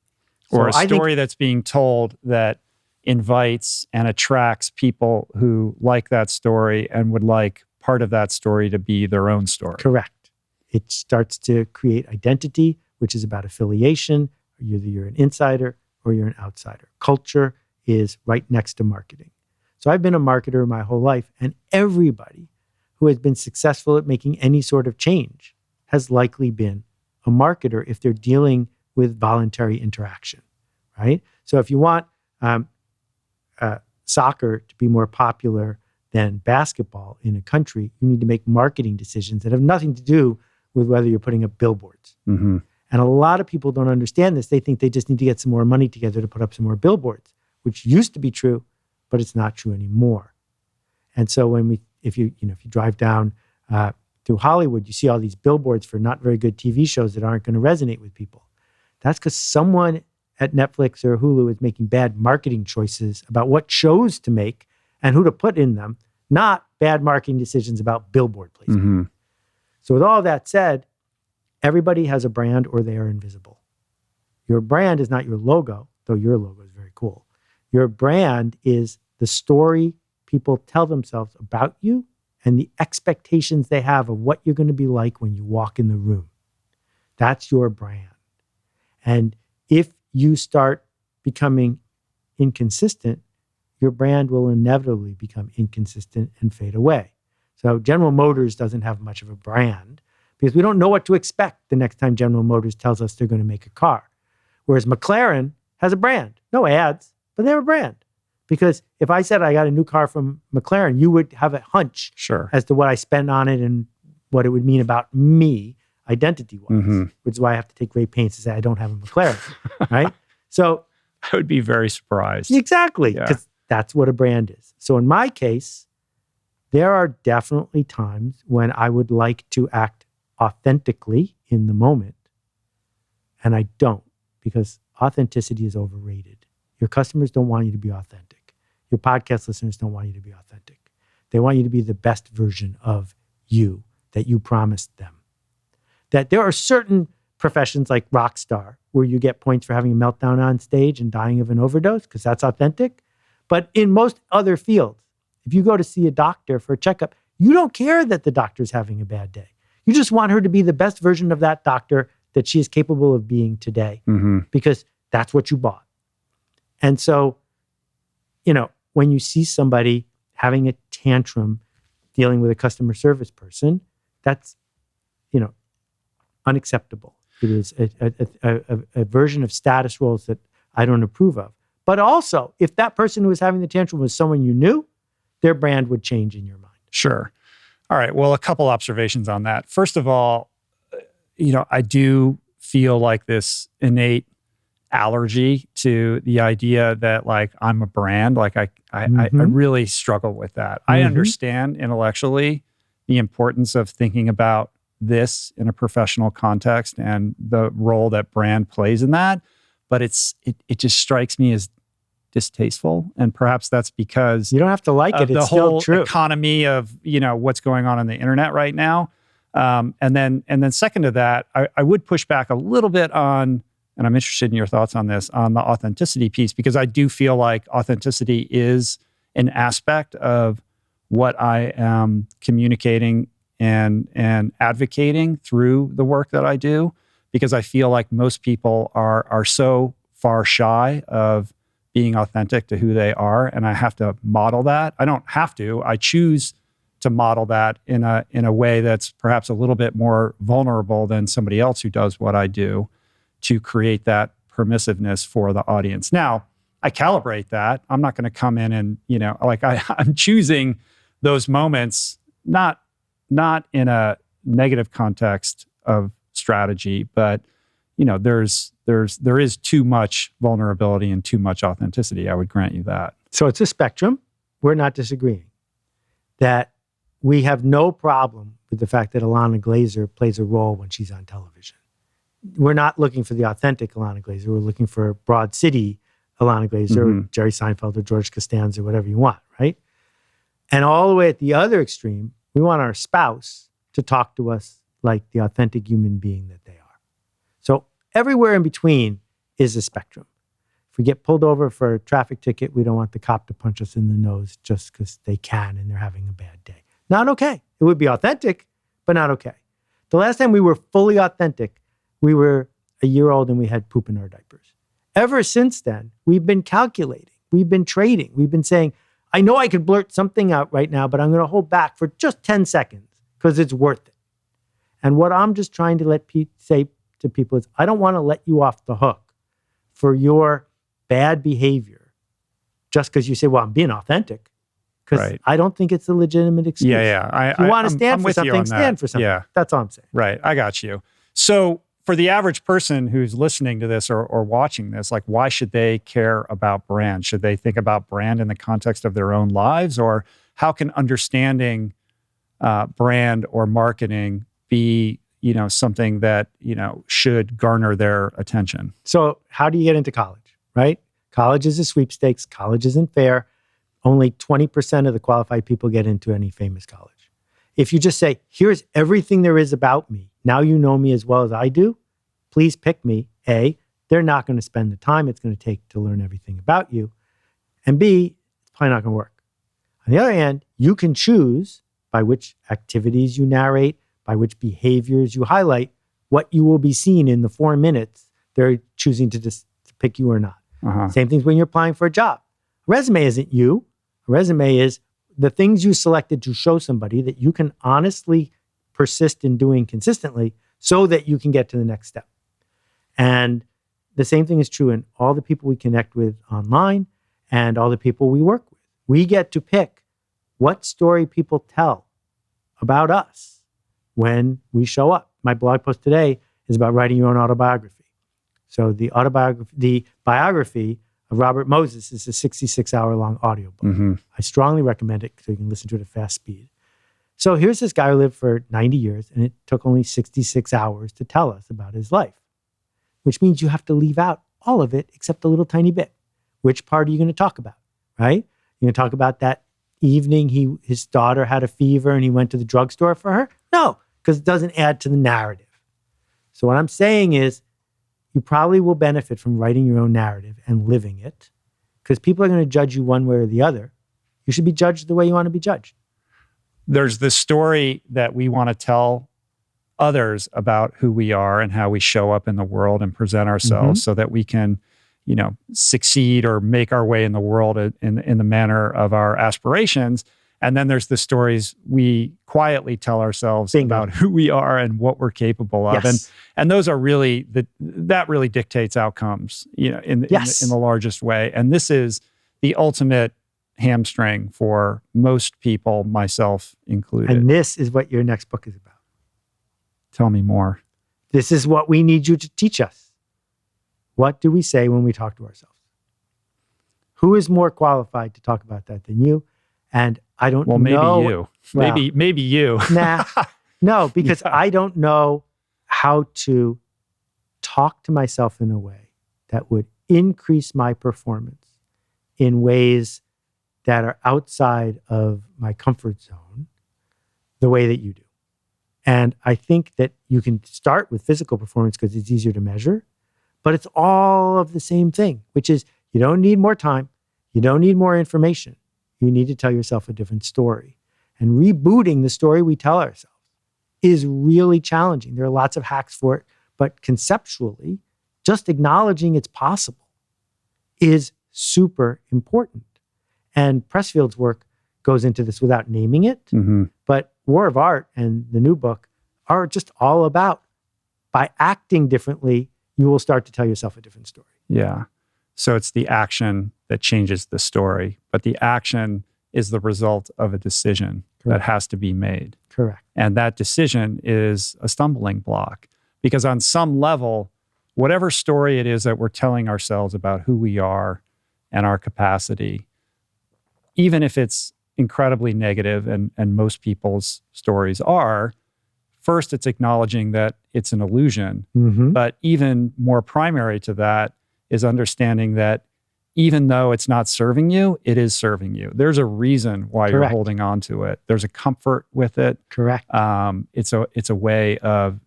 Or a story that's being told that invites and attracts people who like that story and would like part of that story to be their own story. Correct. It starts to create identity, which is about affiliation. Either you're an insider or you're an outsider. Culture is right next to marketing. So I've been a marketer my whole life, and everybody who has been successful at making any sort of change has likely been a marketer if they're dealing with voluntary interaction, right? So if you want soccer to be more popular than basketball in a country, you need to make marketing decisions that have nothing to do with whether you're putting up billboards. Mm-hmm. And a lot of people don't understand this. They think they just need to get some more money together to put up some more billboards, which used to be true, but it's not true anymore. And so if you drive down through Hollywood, you see all these billboards for not very good TV shows that aren't going to resonate with people. That's because someone at Netflix or Hulu is making bad marketing choices about what shows to make and who to put in them, not bad marketing decisions about billboard placement. Mm-hmm. So with all that said, everybody has a brand or they are invisible. Your brand is not your logo, though your logo is very cool. Your brand is the story people tell themselves about you and the expectations they have of what you're going to be like when you walk in the room. That's your brand. And if you start becoming inconsistent, your brand will inevitably become inconsistent and fade away. So General Motors doesn't have much of a brand because we don't know what to expect the next time General Motors tells us they're going to make a car. Whereas McLaren has a brand. No ads, but they have a brand. Because if I said I got a new car from McLaren, you would have a hunch as to what I spend on it and what it would mean about me identity-wise, which is why I have to take great pains to say I don't have a McLaren, right? So I would be very surprised. Exactly, because that's what a brand is. So in my case, there are definitely times when I would like to act authentically in the moment, and I don't, because authenticity is overrated. Your customers don't want you to be authentic. Your podcast listeners don't want you to be authentic. They want you to be the best version of you that you promised them. That there are certain professions like rock star where you get points for having a meltdown on stage and dying of an overdose because that's authentic. But in most other fields, if you go to see a doctor for a checkup, you don't care that the doctor's having a bad day. You just want her to be the best version of that doctor that she is capable of being today because that's what you bought. And so, when you see somebody having a tantrum dealing with a customer service person, that's, unacceptable. It is a version of status roles that I don't approve of. But also, if that person who was having the tantrum was someone you knew, their brand would change in your mind. Sure. All right. Well, a couple observations on that. First of all, I do feel like this innate allergy to the idea that I'm a brand. I really struggle with that. I understand intellectually the importance of thinking about this in a professional context and the role that brand plays in that, but it just strikes me as distasteful, and perhaps that's because you don't have to like it. It's the still whole true. Economy of what's going on the internet right now, and then second to that, I would push back a little bit on. And I'm interested in your thoughts on this, on the authenticity piece, because I do feel like authenticity is an aspect of what I am communicating and advocating through the work that I do, because I feel like most people are so far shy of being authentic to who they are, and I have to model that. I don't have to. I choose to model that in a way that's perhaps a little bit more vulnerable than somebody else who does what I do, to create that permissiveness for the audience. Now, I calibrate that. I'm not going to come in and, I'm choosing those moments, not in a negative context of strategy, but, there is too much vulnerability and too much authenticity. I would grant you that. So it's a spectrum. We're not disagreeing that we have no problem with the fact that Ilana Glazer plays a role when she's on television. We're not looking for the authentic Ilana Glazer. We're looking for Broad City Ilana Glazer, or Jerry Seinfeld, or George Costanza, whatever you want, right? And all the way at the other extreme, we want our spouse to talk to us like the authentic human being that they are. So everywhere in between is a spectrum. If we get pulled over for a traffic ticket, we don't want the cop to punch us in the nose just because they can and they're having a bad day. Not okay. It would be authentic, but not okay. The last time we were fully authentic, we were a year old and we had poop in our diapers. Ever since then, we've been calculating. We've been trading. We've been saying, I know I could blurt something out right now, but I'm going to hold back for just 10 seconds because it's worth it. And what I'm just trying to say to people is, I don't want to let you off the hook for your bad behavior just because you say, well, I'm being authentic. Because I don't think it's a legitimate excuse. Yeah. If you want to stand for something, stand for something. Yeah. That's all I'm saying. Right. I got you. So for the average person who's listening to this or watching this, like, why should they care about brand? Should they think about brand in the context of their own lives? Or how can understanding brand or marketing be, something that, should garner their attention? So how do you get into college, right? College is a sweepstakes. College isn't fair. Only 20% of the qualified people get into any famous college. If you just say, here's everything there is about me, now you know me as well as I do, please pick me. A, they're not going to spend the time it's going to take to learn everything about you. And B, it's probably not going to work. On the other hand, you can choose by which activities you narrate, by which behaviors you highlight, what you will be seen in the 4 minutes they're choosing to pick you or not. Same things when you're applying for a job. A resume isn't you. A resume is the things you selected to show somebody that you can honestly persist in doing consistently so that you can get to the next step. And the same thing is true in all the people we connect with online and all the people we work with. We get to pick what story people tell about us when we show up. My blog post today is about writing your own autobiography. So the biography of Robert Moses is a 66-hour-long audiobook. I strongly recommend it so you can listen to it at fast speed. So here's this guy who lived for 90 years, and it took only 66 hours to tell us about his life, which means you have to leave out all of it except a little tiny bit. Which part are you going to talk about, right? You're going to talk about that evening his daughter had a fever and he went to the drugstore for her? No, because it doesn't add to the narrative. So what I'm saying is, you probably will benefit from writing your own narrative and living it, because people are going to judge you one way or the other. You should be judged the way you want to be judged. There's this story that we want to tell others about who we are and how we show up in the world and present ourselves so that we can, succeed or make our way in the world in the manner of our aspirations. And then there's the stories we quietly tell ourselves about who we are and what we're capable of. Yes. And those are really, that really dictates outcomes, in the largest way. And this is the ultimate hamstring for most people, myself included. And this is what your next book is about. Tell me more. This is what we need you to teach us. What do we say when we talk to ourselves? Who is more qualified to talk about that than you? And I don't know. Maybe you. Well, maybe you. No, because I don't know how to talk to myself in a way that would increase my performance in ways that are outside of my comfort zone the way that you do. And I think that you can start with physical performance because it's easier to measure, but it's all of the same thing, which is you don't need more time. You don't need more information. You need to tell yourself a different story. And rebooting the story we tell ourselves is really challenging. There are lots of hacks for it, but conceptually, just acknowledging it's possible is super important. And Pressfield's work goes into this without naming it, but War of Art and the new book are just all about, by acting differently, you will start to tell yourself a different story. Yeah. So it's the action that changes the story, but the action is the result of a decision that has to be made. Correct. And that decision is a stumbling block because on some level, whatever story it is that we're telling ourselves about who we are and our capacity, even if it's incredibly negative, and most people's stories are, first, it's acknowledging that it's an illusion. But even more primary to that is understanding that even though it's not serving you, it is serving you. There's a reason why you're holding on to it. There's a comfort with it. Correct. It's a way of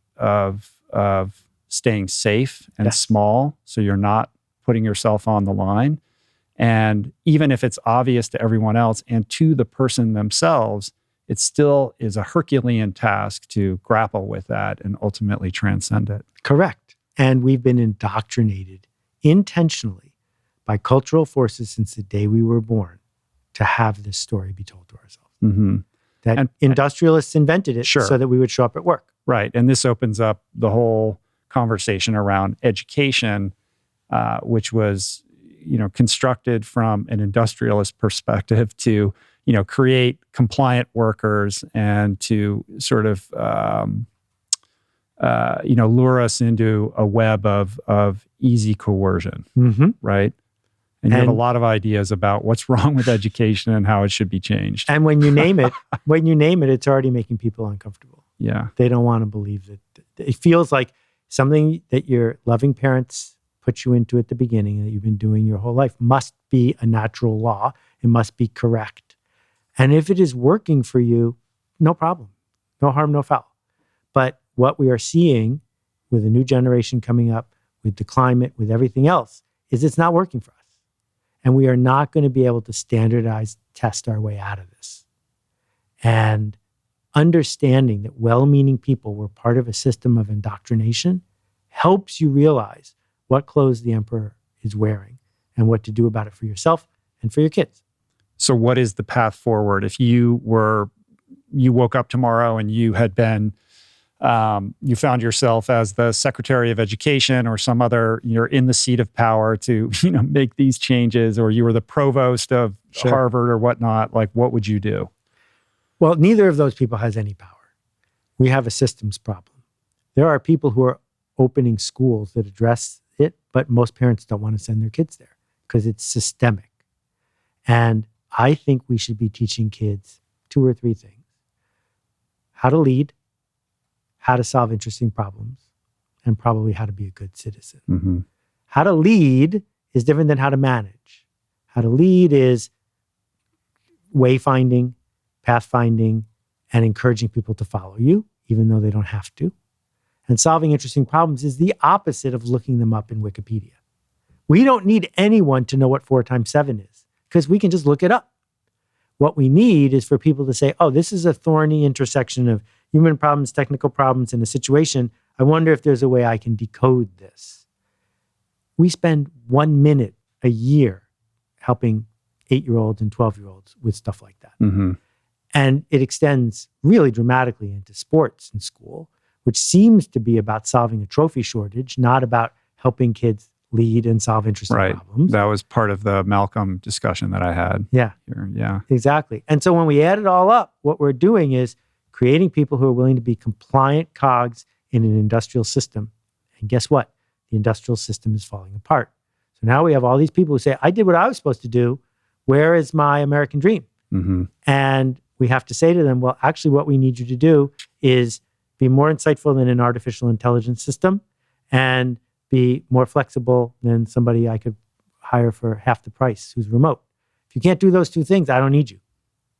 staying safe and small, so you're not putting yourself on the line. And even if it's obvious to everyone else and to the person themselves, it still is a Herculean task to grapple with that and ultimately transcend it. Correct. And we've been indoctrinated intentionally by cultural forces since the day we were born to have this story be told to ourselves. That industrialists invented it so that we would show up at work. Right. And this opens up the whole conversation around education, which was, constructed from an industrialist perspective to, create compliant workers and to sort of, lure us into a web of easy coercion, right? And you have a lot of ideas about what's wrong with education and how it should be changed. And when you name it, it's already making people uncomfortable. Yeah. They don't want to believe that. It feels like something that your loving parents put you into at the beginning and that you've been doing your whole life must be a natural law. It must be correct. And if it is working for you, no problem. No harm, no foul. But what we are seeing with a new generation coming up, with the climate, with everything else, is it's not working for us. And we are not going to be able to standardize, test our way out of this. And understanding that well-meaning people were part of a system of indoctrination helps you realize what clothes the emperor is wearing and what to do about it for yourself and for your kids. So what is the path forward? If you woke up tomorrow and you had been, you found yourself as the Secretary of Education or some other, you're in the seat of power to, make these changes, or you were the provost of Harvard or whatnot, like what would you do? Well, neither of those people has any power. We have a systems problem. There are people who are opening schools that address it, but most parents don't want to send their kids there because it's systemic. And I think we should be teaching kids 2 or 3 things: how to lead, how to solve interesting problems, and probably how to be a good citizen. How to lead is different than how to manage. How to lead is wayfinding, pathfinding, and encouraging people to follow you, even though they don't have to. And solving interesting problems is the opposite of looking them up in Wikipedia. We don't need anyone to know what 4 times 7 is, because we can just look it up. What we need is for people to say, oh, this is a thorny intersection of human problems, technical problems, and a situation. I wonder if there's a way I can decode this. We spend 1 minute a year helping 8-year-olds and 12-year-olds with stuff like that. And it extends really dramatically into sports in school, which seems to be about solving a trophy shortage, not about helping kids lead and solve interesting problems. That was part of the Malcolm discussion that I had. Yeah. Yeah. Exactly. And so when we add it all up, what we're doing is creating people who are willing to be compliant cogs in an industrial system. And guess what? The industrial system is falling apart. So now we have all these people who say, I did what I was supposed to do. Where is my American dream? And we have to say to them, well, actually what we need you to do is be more insightful than an artificial intelligence system and be more flexible than somebody I could hire for half the price who's remote. If you can't do those 2 things, I don't need you.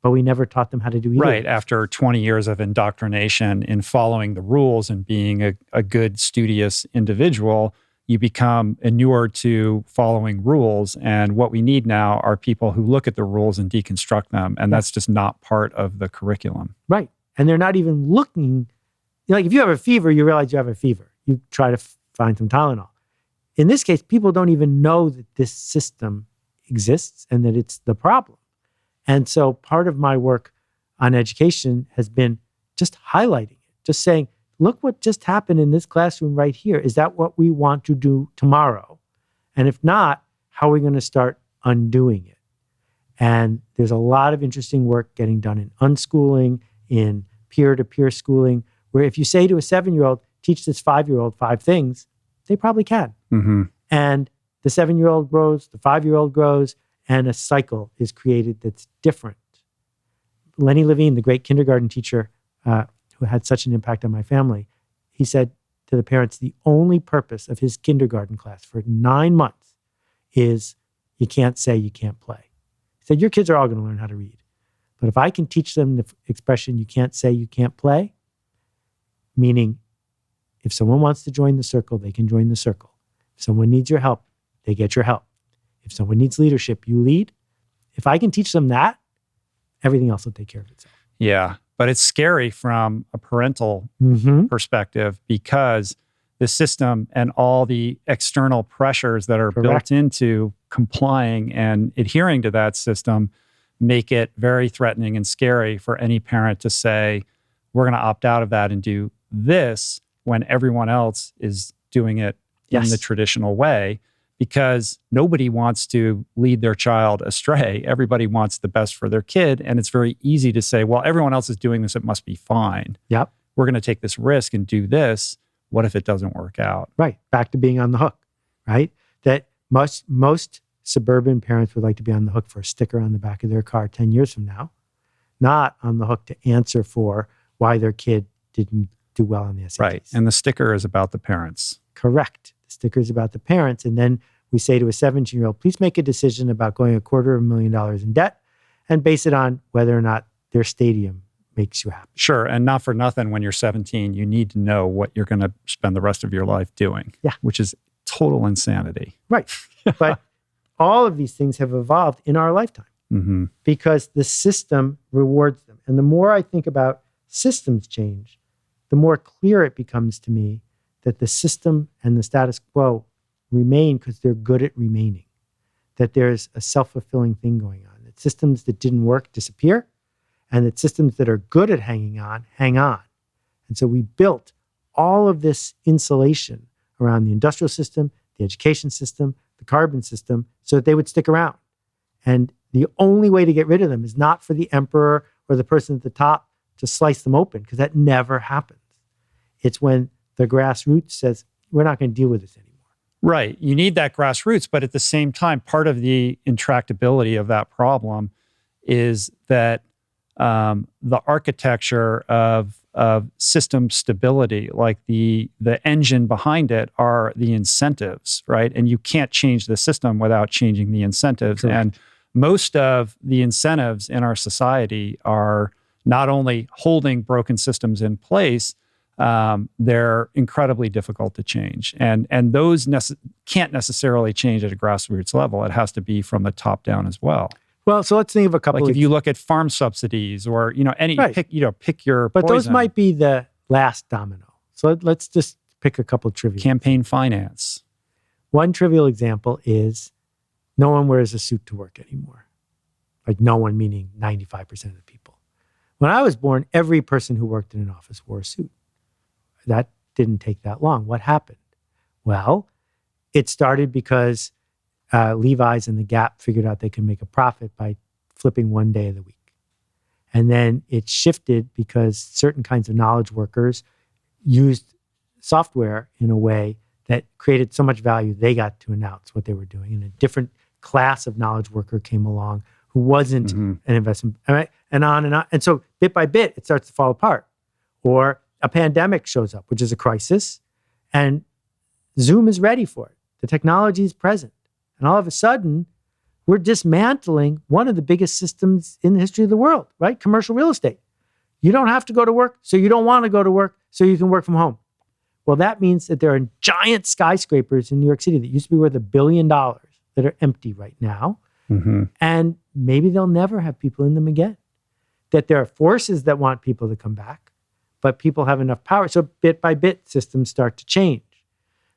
But we never taught them how to do either. Right. After 20 years of indoctrination in following the rules and being a good, studious individual, you become inured to following rules. And what we need now are people who look at the rules and deconstruct them. And that's just not part of the curriculum. Right. And they're not even looking. Like if you have a fever, you realize you have a fever. You try to find some Tylenol. In this case, people don't even know that this system exists and that it's the problem. And so part of my work on education has been just highlighting it, just saying, look what just happened in this classroom right here. Is that what we want to do tomorrow? And if not, how are we going to start undoing it? And there's a lot of interesting work getting done in unschooling, in peer-to-peer schooling, where if you say to a 7-year-old, teach this 5-year-old 5 things, they probably can. And the 7-year-old grows, the 5-year-old grows, and a cycle is created that's different. Lenny Levine, the great kindergarten teacher who had such an impact on my family, he said to the parents, the only purpose of his kindergarten class for 9 months is you can't say you can't play. He said, your kids are all going to learn how to read. But if I can teach them the expression, you can't say you can't play, meaning if someone wants to join the circle, they can join the circle. If someone needs your help, they get your help. If someone needs leadership, you lead. If I can teach them that, everything else will take care of itself. Yeah. But it's scary from a parental perspective because the system and all the external pressures that are built into complying and adhering to that system make it very threatening and scary for any parent to say, we're going to opt out of that and do this when everyone else is doing it in the traditional way, because nobody wants to lead their child astray. Everybody wants the best for their kid. And it's very easy to say, well, everyone else is doing this, it must be fine. Yep. We're going to take this risk and do this. What if it doesn't work out? Right. Back to being on the hook, right? That most suburban parents would like to be on the hook for a sticker on the back of their car 10 years from now, not on the hook to answer for why their kid didn't do well on the SATs. Right. And the sticker is about the parents. Correct. The sticker is about the parents. And then we say to a 17-year-old, please make a decision about going $250,000 in debt and base it on whether or not their stadium makes you happy. Sure. And not for nothing, when you're 17, you need to know what you're going to spend the rest of your life doing. Yeah. Which is total insanity. Right. But all of these things have evolved in our lifetime because the system rewards them. And the more I think about systems change, the more clear it becomes to me that the system and the status quo remain because they're good at remaining, that there's a self-fulfilling thing going on, that systems that didn't work disappear, and that systems that are good at hanging on, hang on. And so we built all of this insulation around the industrial system, the education system, the carbon system, so that they would stick around. And the only way to get rid of them is not for the emperor or the person at the top to slice them open, because that never happens. It's when the grassroots says, we're not going to deal with this anymore. Right. You need that grassroots, but at the same time, part of the intractability of that problem is that the architecture of system stability, like the engine behind it, are the incentives, right? And you can't change the system without changing the incentives. Correct. And most of the incentives in our society are not only holding broken systems in place, they're incredibly difficult to change. And those can't necessarily change at a grassroots level. It has to be from the top down as well. Well, so let's think of a couple. Like if you look at farm subsidies or any pick your but poison. those might be the last domino. So let's just pick a couple trivial. Campaign finance. One trivial example is no one wears a suit to work anymore. Like no one, meaning 95% of the people. When I was born, every person who worked in an office wore a suit. That didn't take that long. What happened? Well, it started because Levi's and the Gap figured out they could make a profit by flipping one day of the week. And then it shifted because certain kinds of knowledge workers used software in a way that created so much value, they got to announce what they were doing. And a different class of knowledge worker came along who wasn't an investment, right? And on and on. And so bit by bit, it starts to fall apart. Or a pandemic shows up, which is a crisis, and Zoom is ready for it. The technology is present. And all of a sudden, we're dismantling one of the biggest systems in the history of the world, right? Commercial real estate. You don't have to go to work, so you don't want to go to work, so you can work from home. Well, that means that there are giant skyscrapers in New York City that used to be worth $1 billion that are empty right now. And maybe they'll never have people in them again. That there are forces that want people to come back, but people have enough power. So bit by bit, systems start to change.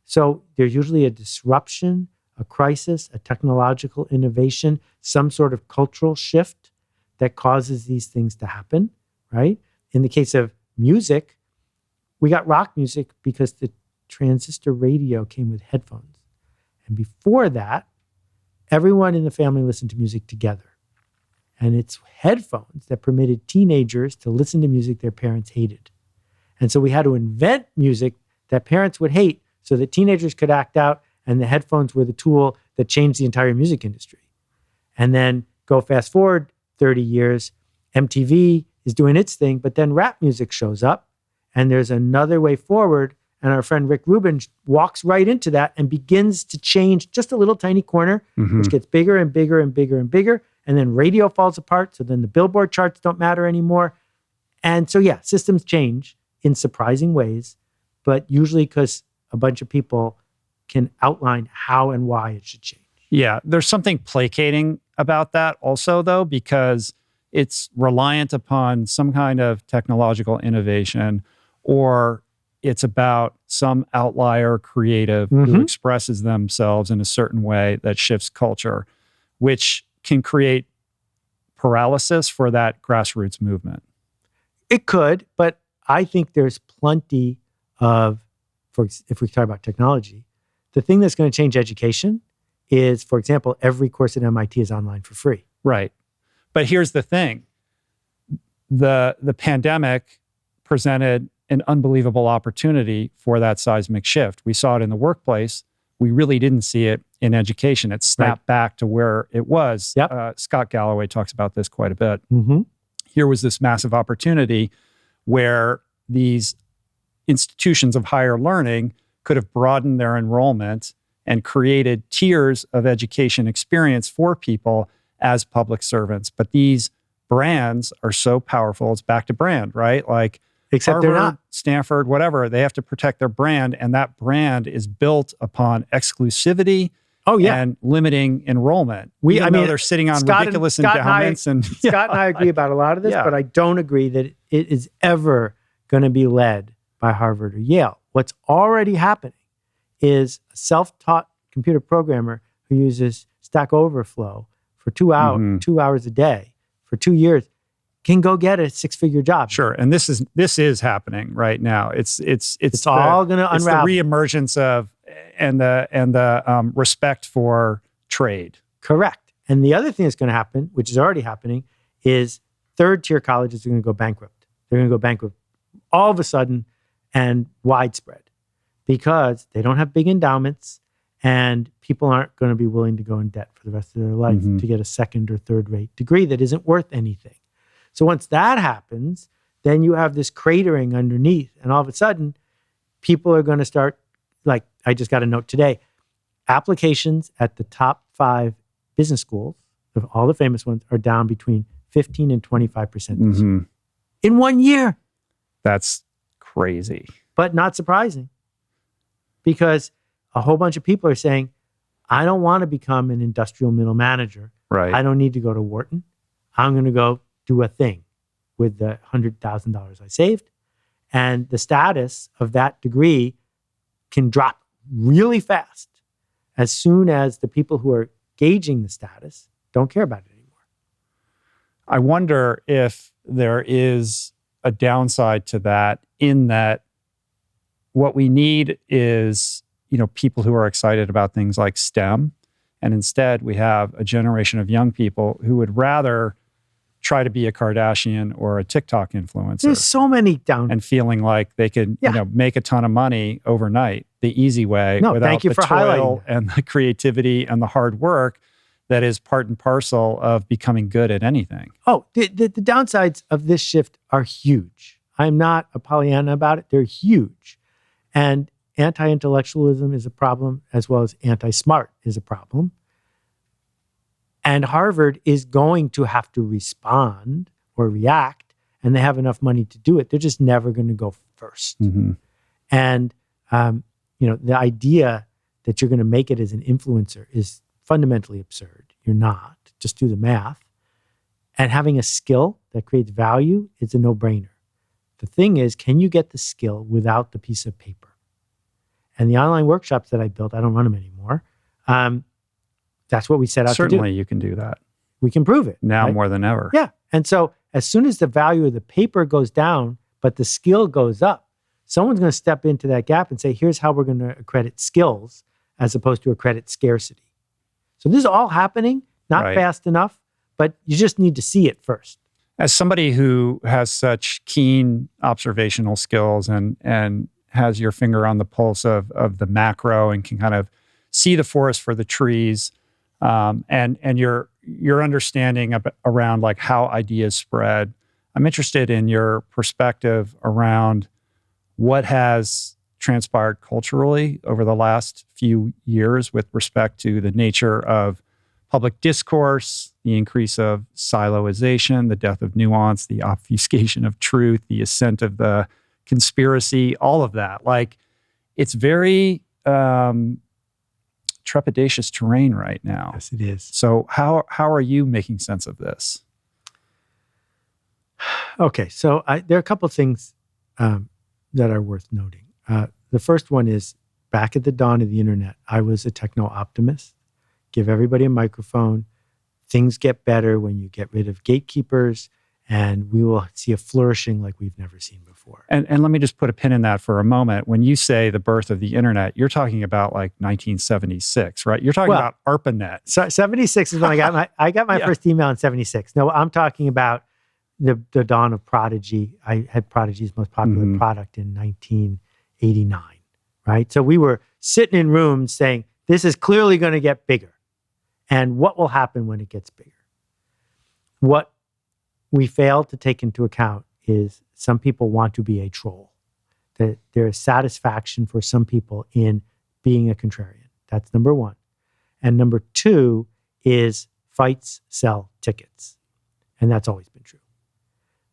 So there's usually a disruption, a crisis, a technological innovation, some sort of cultural shift that causes these things to happen, right? In the case of music, we got rock music because the transistor radio came with headphones. And before that, everyone in the family listened to music together. And it's headphones that permitted teenagers to listen to music their parents hated. And so we had to invent music that parents would hate so that teenagers could act out, and the headphones were the tool that changed the entire music industry. And then go fast forward 30 years, MTV is doing its thing, but then rap music shows up and there's another way forward. And our friend Rick Rubin walks right into that and begins to change just a little tiny corner, which gets bigger and bigger and bigger and bigger. And then radio falls apart. So then the Billboard charts don't matter anymore. And so, yeah, systems change in surprising ways, but usually because a bunch of people can outline how and why it should change. Yeah, there's something placating about that also, though, because it's reliant upon some kind of technological innovation, or it's about some outlier creative who expresses themselves in a certain way that shifts culture, which can create paralysis for that grassroots movement. It could, but I think there's plenty of, if we talk about technology, the thing that's going to change education is, for example, every course at MIT is online for free. Right. But here's the thing. The pandemic presented an unbelievable opportunity for that seismic shift. We saw it in the workplace. We really didn't see it in education. It snapped back to where it was. Yep. Scott Galloway talks about this quite a bit. Here was this massive opportunity where these institutions of higher learning could have broadened their enrollment and created tiers of education experience for people as public servants. But these brands are so powerful. It's back to brand, right? Like Except Harvard, they're not. Stanford, whatever, they have to protect their brand. And that brand is built upon exclusivity and limiting enrollment. I mean, they're sitting on ridiculous endowments. Scott and I agree about a lot of this, but I don't agree that it is ever going to be led by Harvard or Yale. What's already happening is a self-taught computer programmer who uses Stack Overflow for 2 hours a day for 2 years can go get a six-figure job. Sure, and this is happening right now. It's all going to unravel. It's the reemergence of and the respect for trade. Correct. And the other thing that's going to happen, which is already happening, is third-tier colleges are going to go bankrupt. They're going to go bankrupt all of a sudden and widespread because they don't have big endowments and people aren't going to be willing to go in debt for the rest of their life to get a second or third-rate degree that isn't worth anything. So once that happens, then you have this cratering underneath. And all of a sudden, people are going to start, like I just got a note today, applications at the top 5 business schools, of all the famous ones, are down between 15 and 25% this year. In 1 year. That's crazy. But not surprising. Because a whole bunch of people are saying, I don't want to become an industrial middle manager. Right. I don't need to go to Wharton. I'm going to go do a thing with the $100,000 I saved. And the status of that degree can drop really fast as soon as the people who are gauging the status don't care about it anymore. I wonder if there is a downside to that, in that what we need is, people who are excited about things like STEM. And instead we have a generation of young people who would rather try to be a Kardashian or a TikTok influencer. There's so many and feeling like they could, make a ton of money overnight, the easy way, without thank you the for toil highlighting and the creativity and the hard work that is part and parcel of becoming good at anything. Oh, the downsides of this shift are huge. I'm not a Pollyanna about it. They're huge. And anti-intellectualism is a problem, as well as anti-smart is a problem. And Harvard is going to have to respond or react, and they have enough money to do it. They're just never going to go first. And, the idea that you're going to make it as an influencer is fundamentally absurd. You're not. Just do the math. And having a skill that creates value is a no-brainer. The thing is, can you get the skill without the piece of paper? And the online workshops that I built, I don't run them anymore. That's what we set out to do. Certainly you can do that. We can prove it. Now more than ever. Yeah. And so as soon as the value of the paper goes down, but the skill goes up, someone's going to step into that gap and say, here's how we're going to accredit skills as opposed to accredit scarcity. So this is all happening, not fast enough, but you just need to see it first. As somebody who has such keen observational skills and has your finger on the pulse of the macro and can kind of see the forest for the trees, and you're your understanding around like how ideas spread. I'm interested in your perspective around what has transpired culturally over the last few years with respect to the nature of public discourse, the increase of siloization, the death of nuance, the obfuscation of truth, the ascent of the conspiracy, all of that. Like, it's very trepidatious terrain right now. Yes, it is. So how are you making sense of this? Okay, so there are a couple of things that are worth noting. The first one is, back at the dawn of the internet, I was a techno-optimist. Give everybody a microphone. Things get better when you get rid of gatekeepers, and we will see a flourishing like we've never seen before. And let me just put a pin in that for a moment. When you say the birth of the internet, you're talking about like 1976, right? You're talking about ARPANET. So 76 is when I got my first email in 76. No, I'm talking about the dawn of Prodigy. I had Prodigy's most popular product in 1989, right? So we were sitting in rooms saying, this is clearly going to get bigger. And what will happen when it gets bigger? What we fail to take into account is some people want to be a troll. That there is satisfaction for some people in being a contrarian. That's number one. And number two is fights sell tickets. And that's always been true.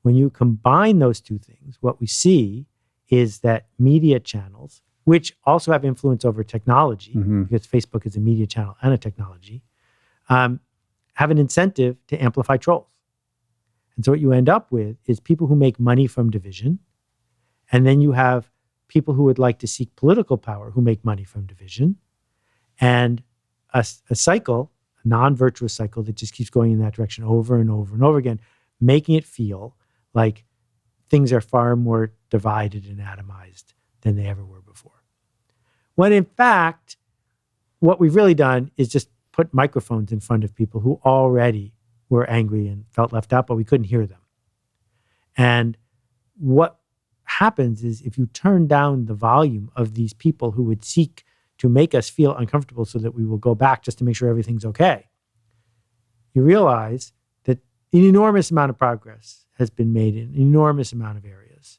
When you combine those two things, what we see is that media channels, which also have influence over technology, because Facebook is a media channel and a technology, have an incentive to amplify trolls. And so what you end up with is people who make money from division, and then you have people who would like to seek political power who make money from division, and a cycle, a non-virtuous cycle that just keeps going in that direction over and over and over again, making it feel like things are far more divided and atomized than they ever were before. When in fact, what we've really done is just put microphones in front of people who already were angry and felt left out, but we couldn't hear them. And what happens is, if you turn down the volume of these people who would seek to make us feel uncomfortable so that we will go back just to make sure everything's okay, you realize that an enormous amount of progress has been made in an enormous amount of areas,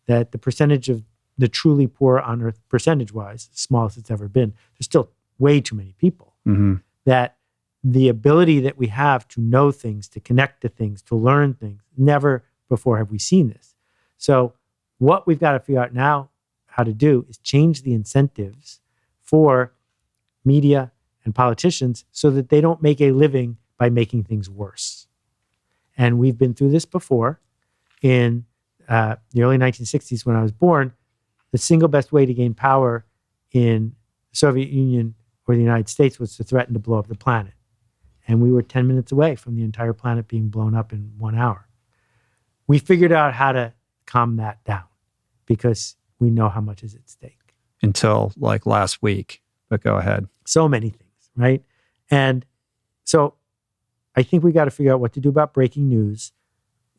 that the percentage of the truly poor on earth, percentage-wise, the smallest it's ever been, there's still way too many people, that the ability that we have to know things, to connect to things, to learn things, never before have we seen this. So what we've got to figure out now how to do is change the incentives for media and politicians so that they don't make a living by making things worse. And we've been through this before. In the early 1960s, when I was born, the single best way to gain power in the Soviet Union or the United States was to threaten to blow up the planet. And we were 10 minutes away from the entire planet being blown up in 1 hour. We figured out how to calm that down because we know how much is at stake. Until like last week, but go ahead. So many things, right? And so I think we got to figure out what to do about breaking news,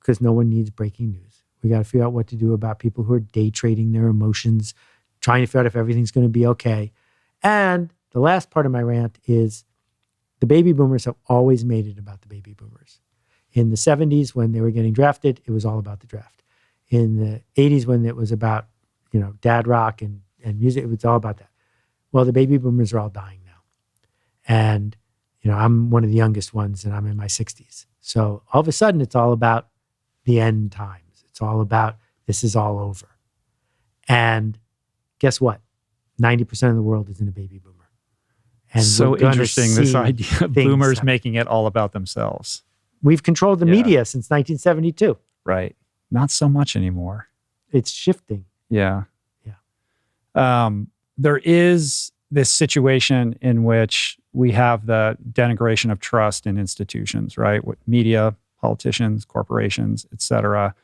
because no one needs breaking news. We got to figure out what to do about people who are day trading their emotions, trying to figure out if everything's going to be okay. And the last part of my rant is, the baby boomers have always made it about the baby boomers. In the 70s, when they were getting drafted, it was all about the draft. In the 80s, when it was about, dad rock and music, it was all about that. Well, the baby boomers are all dying now. And, I'm one of the youngest ones, and I'm in my 60s. So all of a sudden, it's all about the end times. It's all about, this is all over. And guess what? 90% of the world is in a baby boomer. And so interesting, this idea of boomers making it all about themselves. We've controlled the media since 1972. Right. Not so much anymore. It's shifting. Yeah. There is this situation in which we have the denigration of trust in institutions, right? With media, politicians, corporations, et cetera.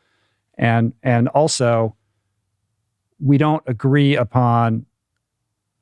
And also, we don't agree upon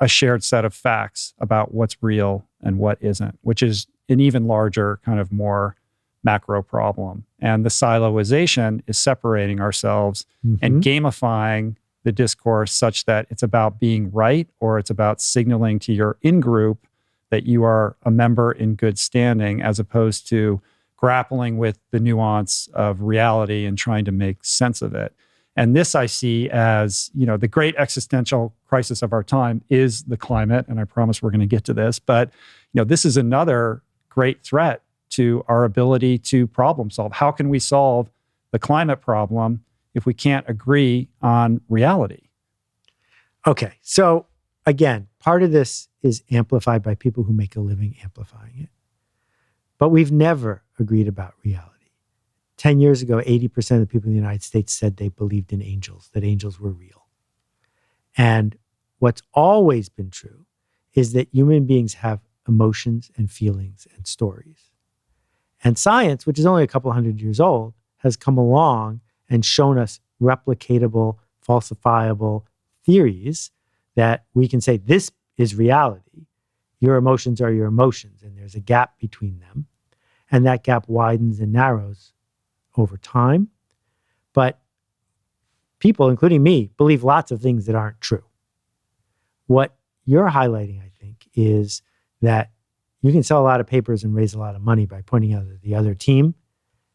a shared set of facts about what's real and what isn't, which is an even larger kind of more macro problem. And the siloization is separating ourselves and gamifying the discourse such that it's about being right, or it's about signaling to your in-group that you are a member in good standing, as opposed to grappling with the nuance of reality and trying to make sense of it. And this I see as, the great existential crisis of our time is the climate. And I promise we're going to get to this. But, this is another great threat to our ability to problem solve. How can we solve the climate problem if we can't agree on reality? Okay. So again, part of this is amplified by people who make a living amplifying it. But we've never agreed about reality. 10 years ago, 80% of the people in the United States said they believed in angels, that angels were real. And what's always been true is that human beings have emotions and feelings and stories. And science, which is only a couple hundred years old, has come along and shown us replicatable, falsifiable theories that we can say, this is reality. Your emotions are your emotions, and there's a gap between them. And that gap widens and narrows over time. But people, including me, believe lots of things that aren't true. What you're highlighting, I think, is that you can sell a lot of papers and raise a lot of money by pointing out that the other team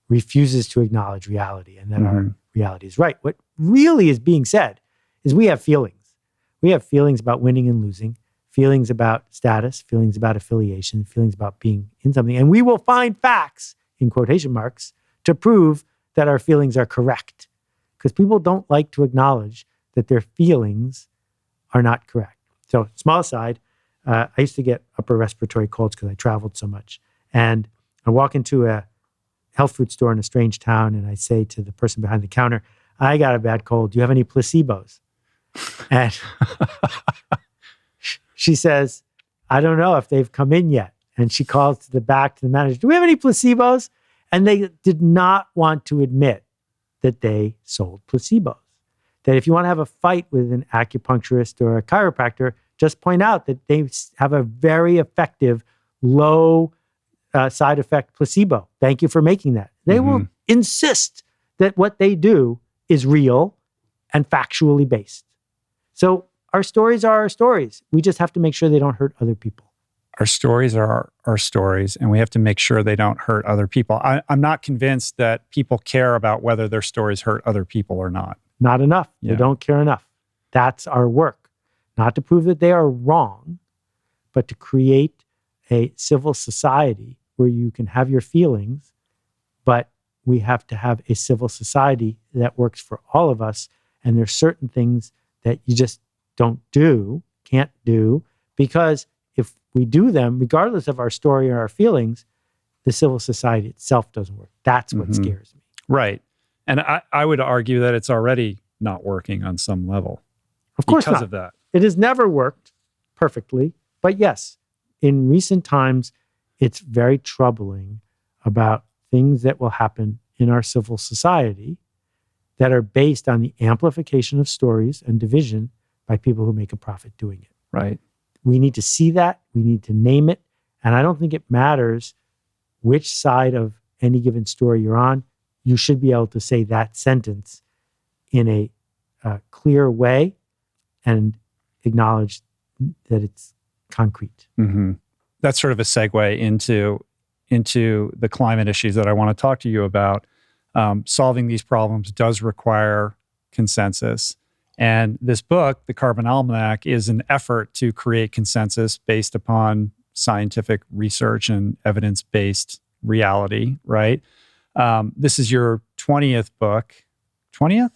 refuses to acknowledge reality and that our reality is right. What really is being said is we have feelings. We have feelings about winning and losing, feelings about status, feelings about affiliation, feelings about being in something. And we will find facts, in quotation marks, to prove that our feelings are correct. Because people don't like to acknowledge that their feelings are not correct. So, small aside, I used to get upper respiratory colds because I traveled so much. And I walk into a health food store in a strange town and I say to the person behind the counter, I got a bad cold. Do you have any placebos? And she says, I don't know if they've come in yet. And she calls to the back to the manager, do we have any placebos? And they did not want to admit that they sold placebos. That if you want to have a fight with an acupuncturist or a chiropractor, just point out that they have a very effective, low side effect placebo. Thank you for making that. They will insist that what they do is real and factually based. So our stories are our stories. We just have to make sure they don't hurt other people. Our stories are our stories, and we have to make sure they don't hurt other people. I'm not convinced that people care about whether their stories hurt other people or not. Not enough. Yeah. They don't care enough. That's our work. Not to prove that they are wrong, but to create a civil society where you can have your feelings, but we have to have a civil society that works for all of us. And there's certain things that you just don't do, can't do, because if we do them, regardless of our story or our feelings, the civil society itself doesn't work. That's what scares me. Right. And I would argue that it's already not working on some level. Of course because not. of that. It has never worked perfectly. But yes, in recent times, it's very troubling about things that will happen in our civil society that are based on the amplification of stories and division by people who make a profit doing it. Right. We need to see that. We need to name it. And I don't think it matters which side of any given story you're on. You should be able to say that sentence in a clear way and acknowledge that it's concrete. That's sort of a segue into the climate issues that I want to talk to you about. Solving these problems does require consensus. And this book, The Carbon Almanac, is an effort to create consensus based upon scientific research and evidence-based reality, right? This is your 20th book. 20th?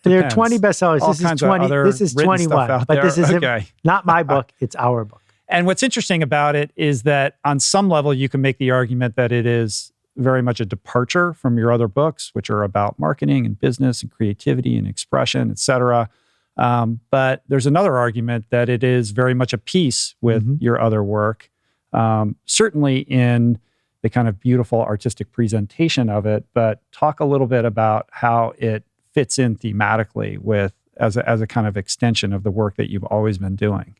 There are 20 bestsellers. All This is kinds of 20. other This is written stuff 21. out But there. this is Okay. not my book. It's our book. And what's interesting about it is that on some level, you can make the argument that it is very much a departure from your other books, which are about marketing and business and creativity and expression, et cetera. But there's another argument that it is very much a piece with your other work, certainly in the kind of beautiful artistic presentation of it. But talk a little bit about how it fits in thematically with as a kind of extension of the work that you've always been doing.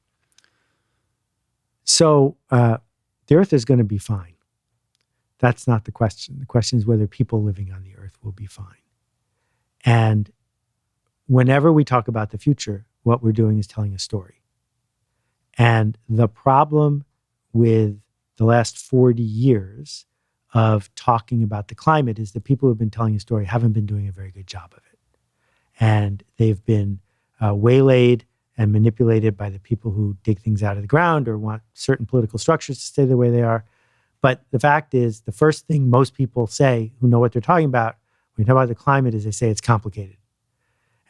So the earth is going to be fine. That's not the question. The question is whether people living on the earth will be fine. And whenever we talk about the future, what we're doing is telling a story. And the problem with the last 40 years of talking about the climate is that people who have been telling a story haven't been doing a very good job of it. And they've been waylaid and manipulated by the people who dig things out of the ground or want certain political structures to stay the way they are. But the fact is, the first thing most people say who know what they're talking about when you talk about the climate is they say it's complicated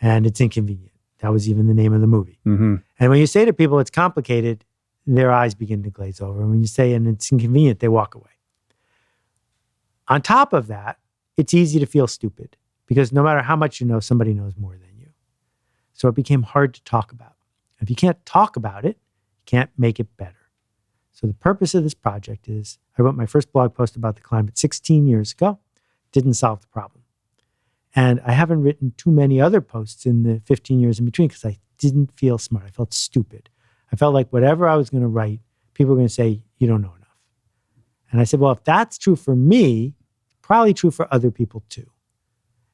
and it's inconvenient. That was even the name of the movie. Mm-hmm. And when you say to people it's complicated, their eyes begin to glaze over. And when you say and it's inconvenient, they walk away. On top of that, it's easy to feel stupid because no matter how much you know, somebody knows more than you. So it became hard to talk about. If you can't talk about it, you can't make it better. So the purpose of this project is, I wrote my first blog post about the climate 16 years ago, didn't solve the problem. And I haven't written too many other posts in the 15 years in between because I didn't feel smart. I felt stupid. I felt like whatever I was going to write, people were going to say, you don't know enough. And I said, well, if that's true for me, probably true for other people too.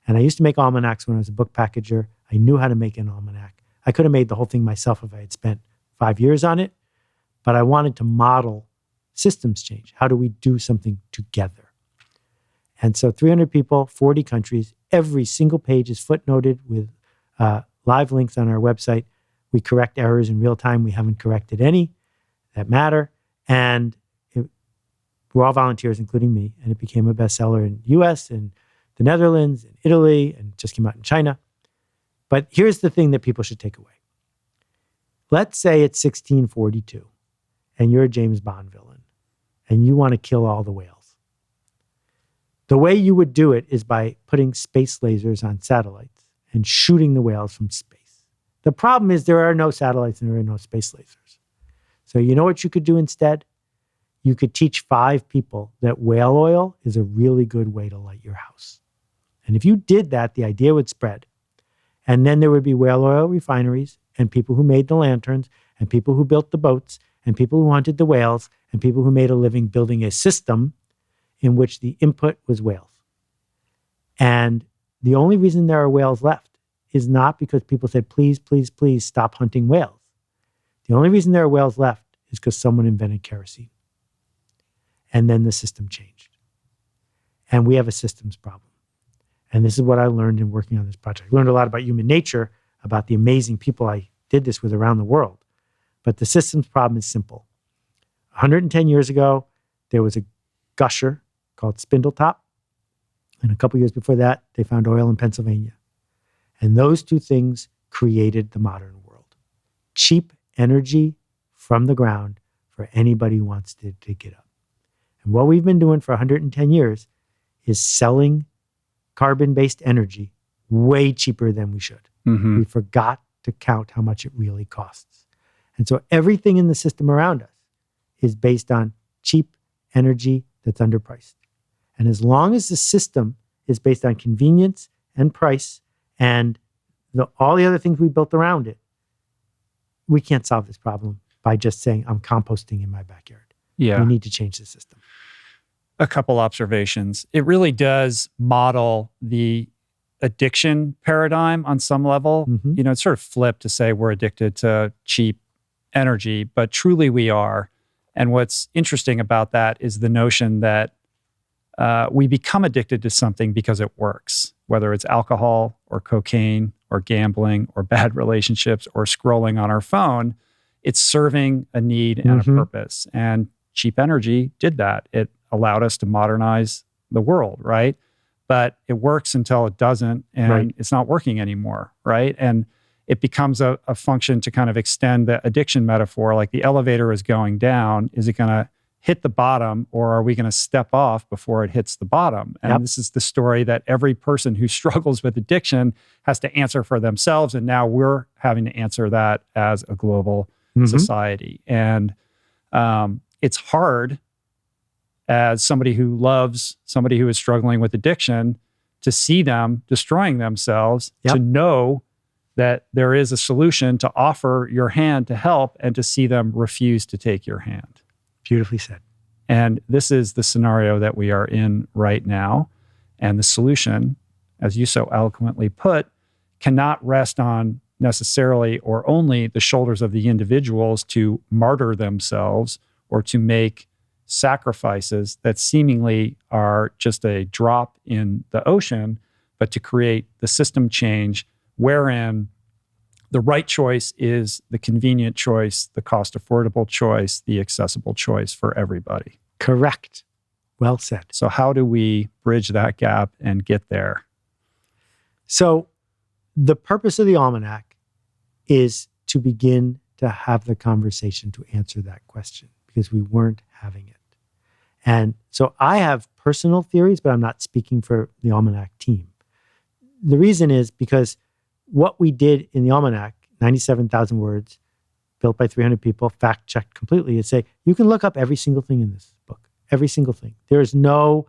And I used to make almanacs when I was a book packager. I knew how to make an almanac. I could have made the whole thing myself if I had spent 5 years on it, but I wanted to model systems change. How do we do something together? And so 300 people, 40 countries, every single page is footnoted with live links on our website. We correct errors in real time. We haven't corrected any that matter. And we're all volunteers, including me. And it became a bestseller in the US and the Netherlands and Italy and just came out in China. But here's the thing that people should take away. Let's say it's 1642 and you're a James Bond villain and you want to kill all the whales. The way you would do it is by putting space lasers on satellites and shooting the whales from space. The problem is there are no satellites and there are no space lasers. So you know what you could do instead? You could teach 5 people that whale oil is a really good way to light your house. And if you did that, the idea would spread. And then there would be whale oil refineries and people who made the lanterns and people who built the boats and people who hunted the whales and people who made a living building a system in which the input was whales. And the only reason there are whales left is not because people said, please, please, please stop hunting whales. The only reason there are whales left is because someone invented kerosene. And then the system changed. And we have a systems problem. And this is what I learned in working on this project. I learned a lot about human nature, about the amazing people I did this with around the world. But the systems problem is simple. 110 years ago, there was a gusher called Spindletop. And a couple years before that, they found oil in Pennsylvania. And those two things created the modern world. Cheap energy from the ground for anybody who wants to dig it up. And what we've been doing for 110 years is selling carbon-based energy way cheaper than we should. Mm-hmm. We forgot to count how much it really costs. And so everything in the system around us is based on cheap energy that's underpriced. And as long as the system is based on convenience and price and all the other things we built around it, we can't solve this problem by just saying, I'm composting in my backyard. Yeah. We need to change the system. A couple observations. It really does model the addiction paradigm on some level. Mm-hmm. You know, it's sort of flipped to say we're addicted to cheap energy, but truly we are. And what's interesting about that is the notion that we become addicted to something because it works, whether it's alcohol or cocaine or gambling or bad relationships or scrolling on our phone. It's serving a need and a purpose. And cheap energy did that. It allowed us to modernize the world, right? But it works until it doesn't, and it's not working anymore, right? And it becomes a function to kind of extend the addiction metaphor, like the elevator is going down. Is it going to hit the bottom, or are we going to step off before it hits the bottom? And this is the story that every person who struggles with addiction has to answer for themselves. And now we're having to answer that as a global society. And it's hard as somebody who loves somebody who is struggling with addiction to see them destroying themselves, to know that there is a solution, to offer your hand to help, and to see them refuse to take your hand. Beautifully said. And this is the scenario that we are in right now. And the solution, as you so eloquently put, cannot rest on necessarily or only the shoulders of the individuals to martyr themselves or to make sacrifices that seemingly are just a drop in the ocean, but to create the system change wherein the right choice is the convenient choice, the cost affordable choice, the accessible choice for everybody. Correct. Well said. So how do we bridge that gap and get there? So the purpose of the Almanac is to begin to have the conversation to answer that question, because we weren't having it. And so I have personal theories, but I'm not speaking for the Almanac team. The reason is because what we did in the Almanac, 97,000 words, built by 300 people, fact-checked completely, is say, you can look up every single thing in this book, every single thing. There is no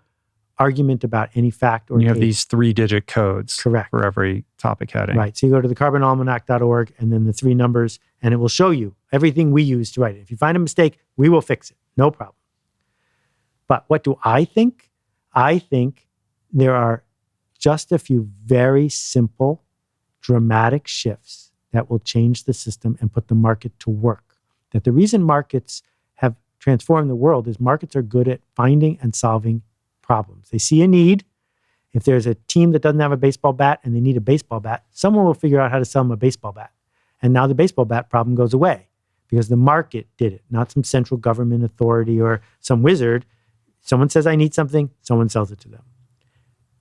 argument about any fact or you have case. these 3-digit codes Correct. For every topic heading. Right. So you go to thecarbonalmanac.org and then the 3 numbers, and it will show you everything we use to write it. If you find a mistake, we will fix it. No problem. But what do I think? I think there are just a few very simple, dramatic shifts that will change the system and put the market to work. That the reason markets have transformed the world is markets are good at finding and solving problems. They see a need. If there's a team that doesn't have a baseball bat and they need a baseball bat, someone will figure out how to sell them a baseball bat. And now the baseball bat problem goes away because the market did it, not some central government authority or some wizard. Someone says, I need something, someone sells it to them.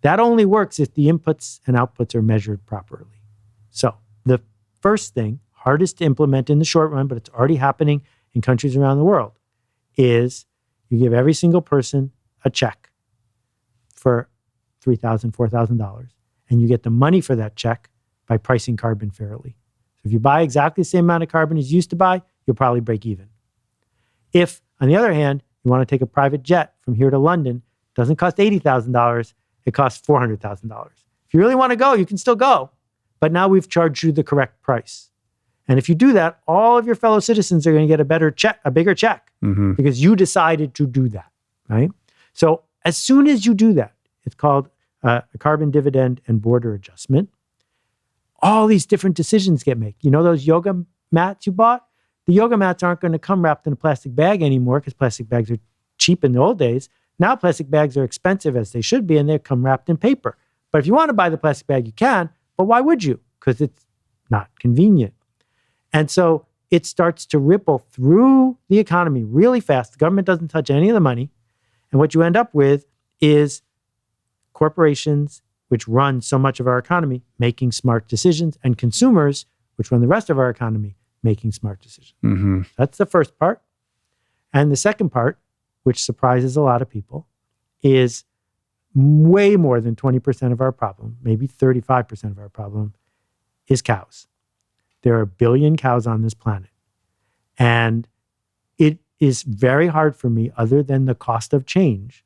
That only works if the inputs and outputs are measured properly. So the first thing, hardest to implement in the short run, but it's already happening in countries around the world, is you give every single person a check for $3,000, $4,000, and you get the money for that check by pricing carbon fairly. So if you buy exactly the same amount of carbon as you used to buy, you'll probably break even. If, on the other hand, you want to take a private jet from here to London, it doesn't cost $80,000, it costs $400,000. If you really want to go, you can still go, but now we've charged you the correct price. And if you do that, all of your fellow citizens are going to get a better check, a bigger check, because you decided to do that, right? So as soon as you do that, it's called a carbon dividend and border adjustment. All these different decisions get made. You know those yoga mats you bought? The yoga mats aren't going to come wrapped in a plastic bag anymore because plastic bags are cheap in the old days. Now plastic bags are expensive as they should be, and they come wrapped in paper. But if you want to buy the plastic bag, you can. But why would you? Because it's not convenient. And so it starts to ripple through the economy really fast. The government doesn't touch any of the money. And what you end up with is corporations, which run so much of our economy, making smart decisions, and consumers, which run the rest of our economy, making smart decisions. That's the first part. And the second part, which surprises a lot of people, is way more than 20% of our problem, maybe 35% of our problem, is cows. There are 1 billion cows on this planet. And it is very hard for me, other than the cost of change,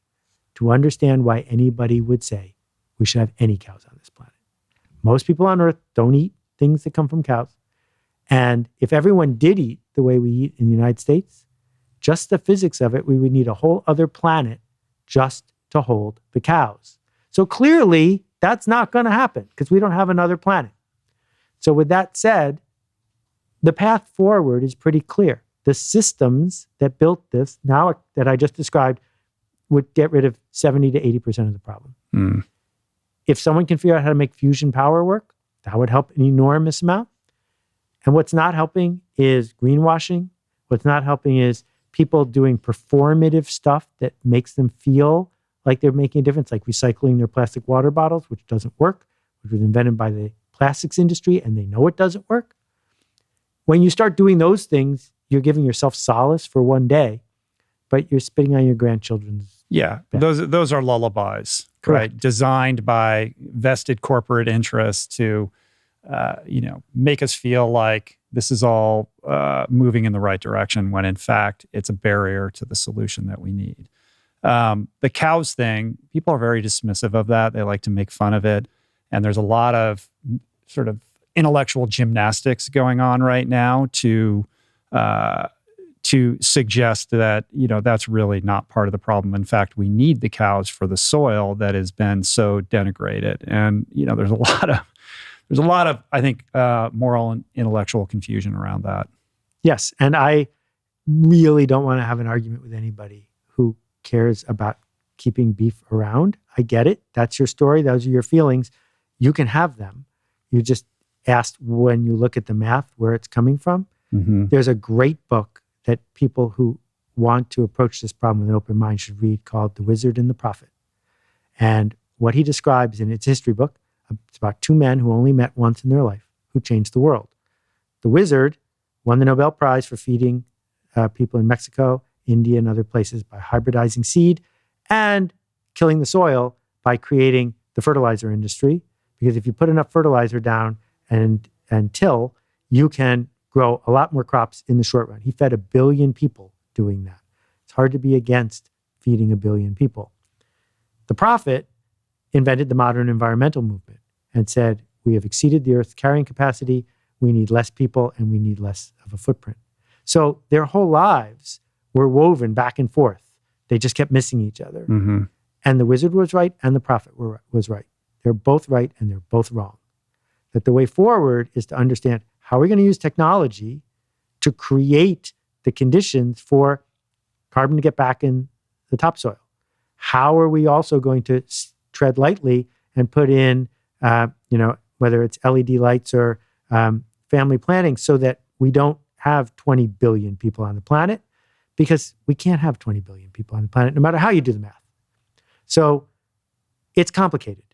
to understand why anybody would say we should have any cows on this planet. Most people on Earth don't eat things that come from cows. And if everyone did eat the way we eat in the United States, just the physics of it, we would need a whole other planet just to hold the cows. So clearly, that's not going to happen because we don't have another planet. So with that said, the path forward is pretty clear. The systems that built this, now that I just described, would get rid of 70 to 80% of the problem. If someone can figure out how to make fusion power work, that would help an enormous amount. And what's not helping is greenwashing. What's not helping is people doing performative stuff that makes them feel like they're making a difference, like recycling their plastic water bottles, which doesn't work, which was invented by the plastics industry, and they know it doesn't work. When you start doing those things, you're giving yourself solace for one day, but you're spitting on your grandchildren's. Yeah, those are lullabies, Correct. right? Designed by vested corporate interests to, make us feel like this is all moving in the right direction, when in fact it's a barrier to the solution that we need. The cows thing, people are very dismissive of that. They like to make fun of it, and there's a lot of sort of intellectual gymnastics going on right now to suggest that, that's really not part of the problem. In fact, we need the cows for the soil that has been so denigrated. And, there's a lot of, I think, moral and intellectual confusion around that. Yes. And I really don't want to have an argument with anybody who cares about keeping beef around. I get it. That's your story. Those are your feelings. You can have them. You just asked when you look at the math where it's coming from. Mm-hmm. There's a great book that people who want to approach this problem with an open mind should read called The Wizard and the Prophet. And what he describes in its history book, it's about two men who only met once in their life who changed the world. The wizard won the Nobel Prize for feeding people in Mexico, India, and other places by hybridizing seed and killing the soil by creating the fertilizer industry. Because if you put enough fertilizer down and till, you can grow a lot more crops in the short run. He fed 1 billion people doing that. It's hard to be against feeding 1 billion people. The prophet invented the modern environmental movement and said, we have exceeded the Earth's carrying capacity, we need less people, and we need less of a footprint. So their whole lives were woven back and forth. They just kept missing each other. Mm-hmm. And the wizard was right and the prophet was right. They're both right and they're both wrong. That the way forward is to understand how we're going to use technology to create the conditions for carbon to get back in the topsoil. How are we also going to tread lightly and put in, whether it's LED lights or family planning so that we don't have 20 billion people on the planet, because we can't have 20 billion people on the planet, no matter how you do the math. So it's complicated.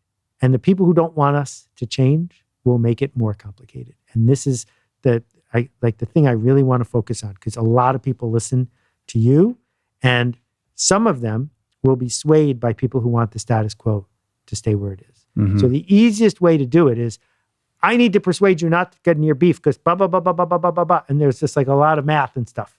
And the people who don't want us to change will make it more complicated. And this is the thing I really want to focus on, because a lot of people listen to you, and some of them will be swayed by people who want the status quo to stay where it is. Mm-hmm. So the easiest way to do it is, I need to persuade you not to get near beef because blah, blah, blah, blah, blah, blah, blah, blah, blah. And there's just like a lot of math and stuff.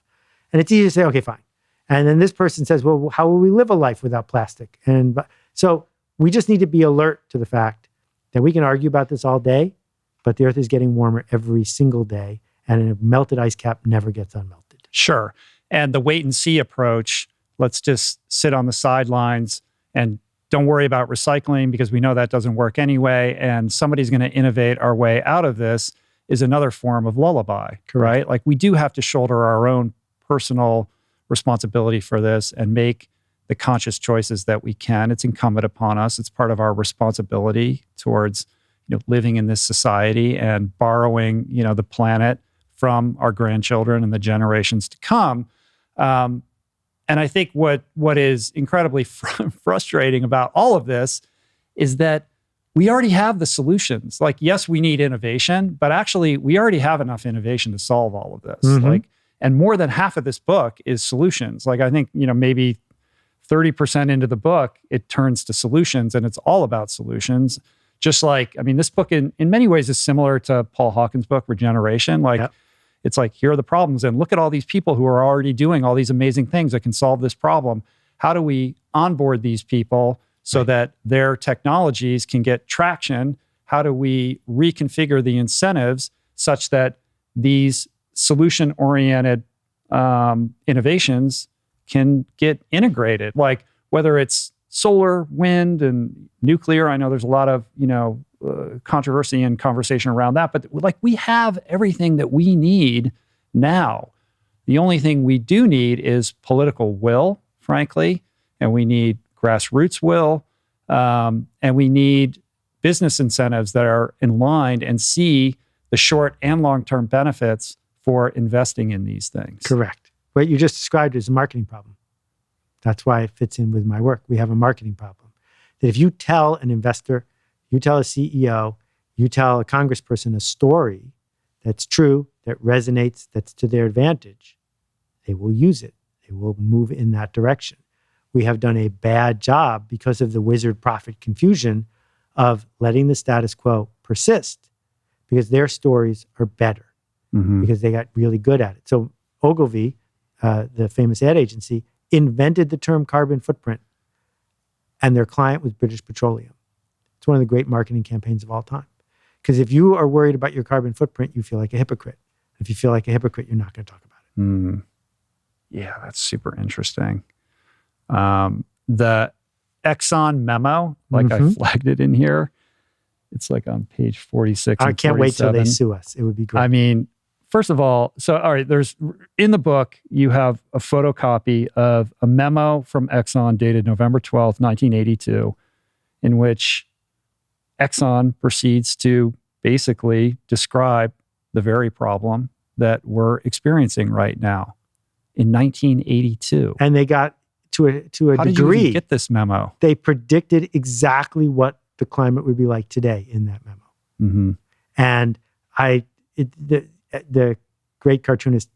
And it's easy to say, okay, fine. And then this person says, well, how will we live a life without plastic? And so we just need to be alert to the fact that we can argue about this all day, but the Earth is getting warmer every single day, and a melted ice cap never gets unmelted. Sure. And the wait and see approach, let's just sit on the sidelines and don't worry about recycling because we know that doesn't work anyway, and somebody's going to innovate our way out of this, is another form of lullaby, right? Like, we do have to shoulder our own personal responsibility for this and make the conscious choices that we can. It's incumbent upon us. It's part of our responsibility towards, living in this society and borrowing, the planet from our grandchildren and the generations to come. And I think what is incredibly frustrating about all of this is that we already have the solutions. Like, yes, we need innovation, but actually we already have enough innovation to solve all of this. Mm-hmm. And more than half of this book is solutions. Like, I think, maybe 30% into the book, it turns to solutions, and it's all about solutions. Just like, this book in many ways is similar to Paul Hawken's book, Regeneration. Yep. It's like, here are the problems, and look at all these people who are already doing all these amazing things that can solve this problem. How do we onboard these people so that their technologies can get traction? How do we reconfigure the incentives such that these solution-oriented innovations can get integrated? Like, whether it's solar, wind, and nuclear. I know there's a lot of, controversy and conversation around that, but we have everything that we need now. The only thing we do need is political will, frankly, and we need grassroots will, and we need business incentives that are in line and see the short and long-term benefits for investing in these things. Correct. What you just described is a marketing problem. That's why it fits in with my work. We have a marketing problem. That if you tell an investor, you tell a CEO, you tell a congressperson a story that's true, that resonates, that's to their advantage, they will use it. They will move in that direction. We have done a bad job because of the wizard-prophet confusion of letting the status quo persist, because their stories are better, because they got really good at it. So Ogilvy, the famous ad agency, invented the term carbon footprint, and their client was British Petroleum. It's one of the great marketing campaigns of all time. Because if you are worried about your carbon footprint, you feel like a hypocrite. If you feel like a hypocrite, you're not going to talk about it. Yeah, that's super interesting. The Exxon Memo, I flagged it in here. It's on page 46 I and can't 47. wait till they sue us. It would be great. First of all, all right, there's in the book, you have a photocopy of a memo from Exxon dated November 12th, 1982, in which Exxon proceeds to basically describe the very problem that we're experiencing right now in 1982. And they got to a How degree. did you even get this memo? They predicted exactly what the climate would be like today in that memo. Mm-hmm. And the great cartoonist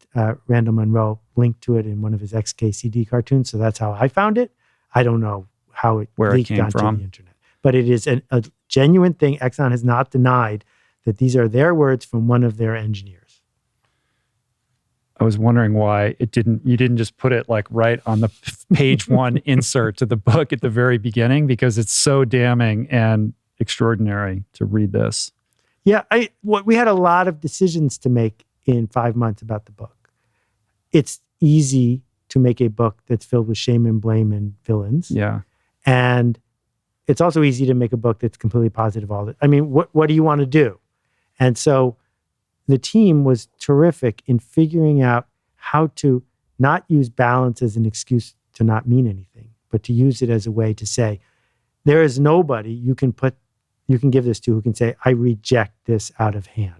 Randall Munroe linked to it in one of his XKCD cartoons. So that's how I found it. I don't know how Where it leaked came onto from. the internet. But it is a genuine thing. Exxon has not denied that these are their words from one of their engineers. I was wondering why you didn't just put it like right on the page one insert to the book at the very beginning, because it's so damning and extraordinary to read this. Yeah, we had a lot of decisions to make in 5 months about the book. It's easy to make a book that's filled with shame and blame and villains. Yeah. And it's also easy to make a book that's completely positive all the time. I mean, what do you want to do? And so the team was terrific in figuring out how to not use balance as an excuse to not mean anything, but to use it as a way to say, there is nobody you can give this to who can say, I reject this out of hand.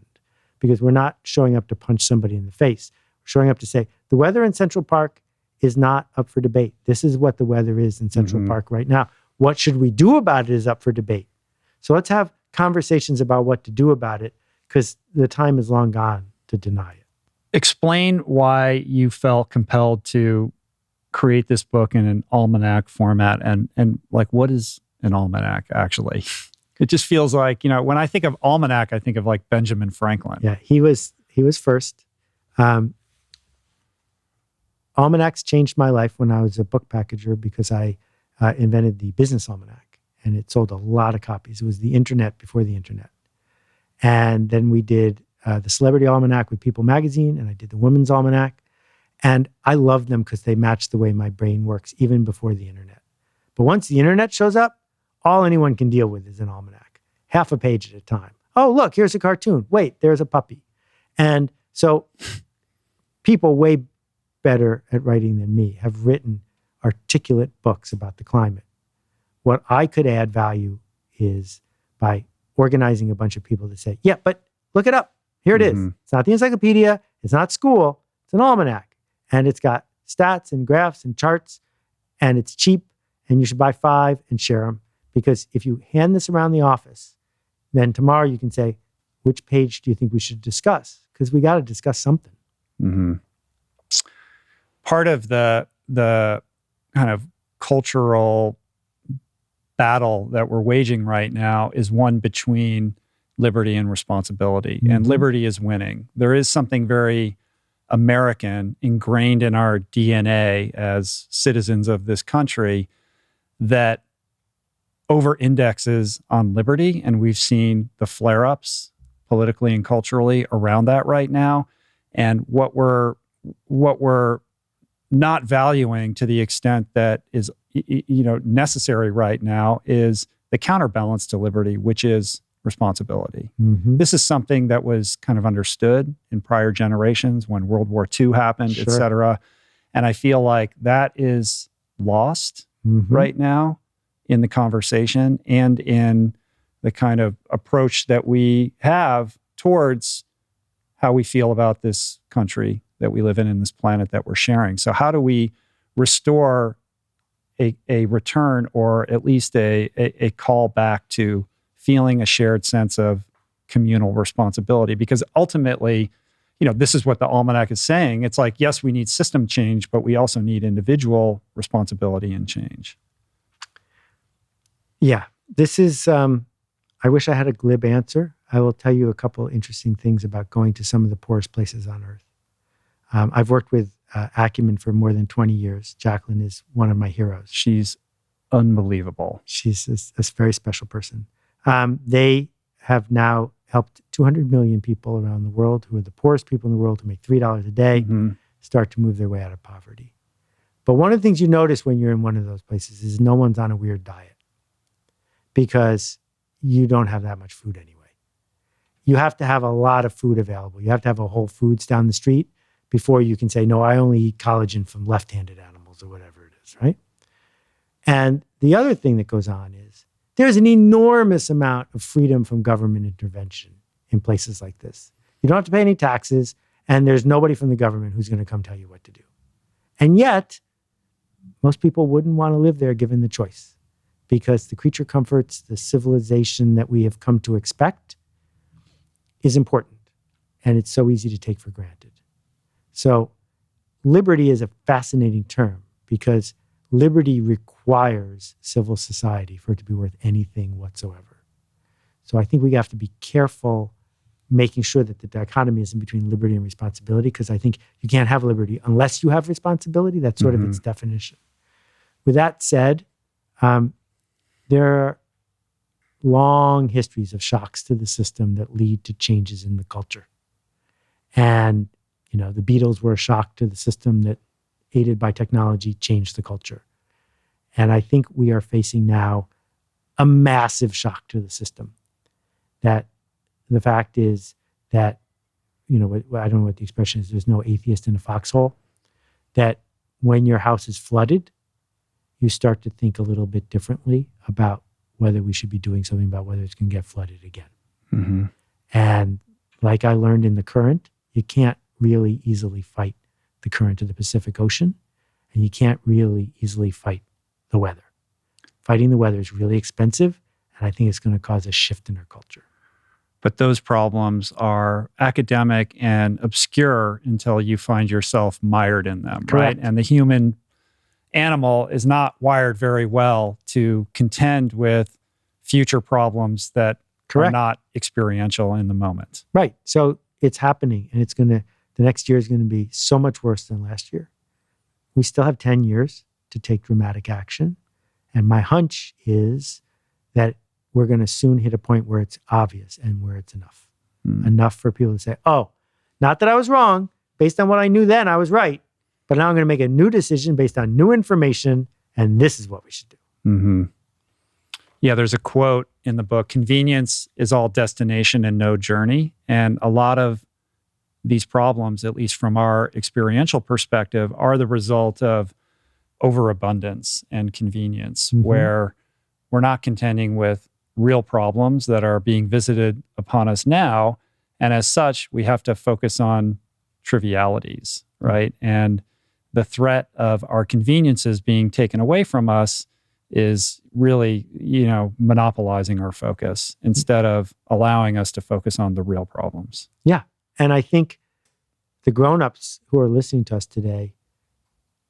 Because we're not showing up to punch somebody in the face. We're showing up to say, the weather in Central Park is not up for debate. This is what the weather is in Central Park right now. What should we do about it is up for debate. So let's have conversations about what to do about it, because the time is long gone to deny it. Explain why you felt compelled to create this book in an almanac format, and like, what is an almanac actually? It just feels like, when I think of Almanac, I think of like Benjamin Franklin. Yeah, he was first. Almanacs changed my life when I was a book packager, because I invented the business almanac, and it sold a lot of copies. It was the internet before the internet. And then we did the Celebrity Almanac with People Magazine, and I did the Women's Almanac. And I loved them because they matched the way my brain works even before the internet. But once the internet shows up, all anyone can deal with is an almanac, half a page at a time. Oh, look, here's a cartoon. Wait, there's a puppy. And so people way better at writing than me have written articulate books about the climate. What I could add value is by organizing a bunch of people to say, yeah, but look it up. Here it is. It's not the encyclopedia. It's not school. It's an almanac. And it's got stats and graphs and charts, and it's cheap, and you should buy 5 and share them. Because if you hand this around the office, then tomorrow you can say, which page do you think we should discuss? Because we got to discuss something. Mm-hmm. Part of the kind of cultural battle that we're waging right now is one between liberty and responsibility. Mm-hmm. And liberty is winning. There is something very American ingrained in our DNA as citizens of this country that over-indexes on liberty, and we've seen the flare-ups politically and culturally around that right now. And what we're not valuing to the extent that is necessary right now is the counterbalance to liberty, which is responsibility. Mm-hmm. This is something that was kind of understood in prior generations when World War II happened, et cetera. And I feel like that is lost right now in the conversation and in the kind of approach that we have towards how we feel about this country that we live in this planet that we're sharing. So how do we restore a return, or at least a call back to feeling a shared sense of communal responsibility? Because ultimately, this is what the Almanac is saying. It's like, yes, we need system change, but we also need individual responsibility and change. Yeah, this is, I wish I had a glib answer. I will tell you a couple interesting things about going to some of the poorest places on earth. I've worked with Acumen for more than 20 years. Jacqueline is one of my heroes. She's unbelievable. She's a very special person. They have now helped 200 million people around the world who are the poorest people in the world, who make $3 a day, start to move their way out of poverty. But one of the things you notice when you're in one of those places is no one's on a weird diet, because you don't have that much food anyway. you have to have a lot of food available. You have to have a Whole Foods down the street before you can say, no, I only eat collagen from left-handed animals or whatever it is, right? And the other thing that goes on is there's an enormous amount of freedom from government intervention in places like this. You don't have to pay any taxes, and there's nobody from the government who's going to come tell you what to do. And yet, most people wouldn't want to live there given the choice, because the creature comforts, the civilization that we have come to expect is important, and it's so easy to take for granted. So liberty is a fascinating term because liberty requires civil society for it to be worth anything whatsoever. So I think we have to be careful making sure that the dichotomy isn't between liberty and responsibility, because I think you can't have liberty unless you have responsibility. That's sort of its definition. With that said, there are long histories of shocks to the system that lead to changes in the culture. And, the Beatles were a shock to the system that, aided by technology, changed the culture. And I think we are facing now a massive shock to the system. That the fact is that, I don't know what the expression is, there's no atheist in a foxhole, that when your house is flooded, you start to think a little bit differently about whether we should be doing something about whether it's going to get flooded again. Mm-hmm. And like I learned in the current, you can't really easily fight the current of the Pacific Ocean, and you can't really easily fight the weather. Fighting the weather is really expensive, and I think it's going to cause a shift in our culture. But those problems are academic and obscure until you find yourself mired in them, Correct. Right? And the human animal is not wired very well to contend with future problems that Correct. are not experiential in the moment. Right. So it's happening, and the next year is going to be so much worse than last year. We still have 10 years to take dramatic action. And my hunch is that we're going to soon hit a point where it's obvious and where it's enough. Enough for people to say, oh, not that I was wrong. Based on what I knew then, I was right. But now I'm going to make a new decision based on new information, and this is what we should do. Mm-hmm. Yeah, there's a quote in the book, convenience is all destination and no journey. And a lot of these problems, at least from our experiential perspective, are the result of overabundance and convenience, where we're not contending with real problems that are being visited upon us now. And as such, we have to focus on trivialities, right? And the threat of our conveniences being taken away from us is really, monopolizing our focus instead of allowing us to focus on the real problems. Yeah. And I think the grown-ups who are listening to us today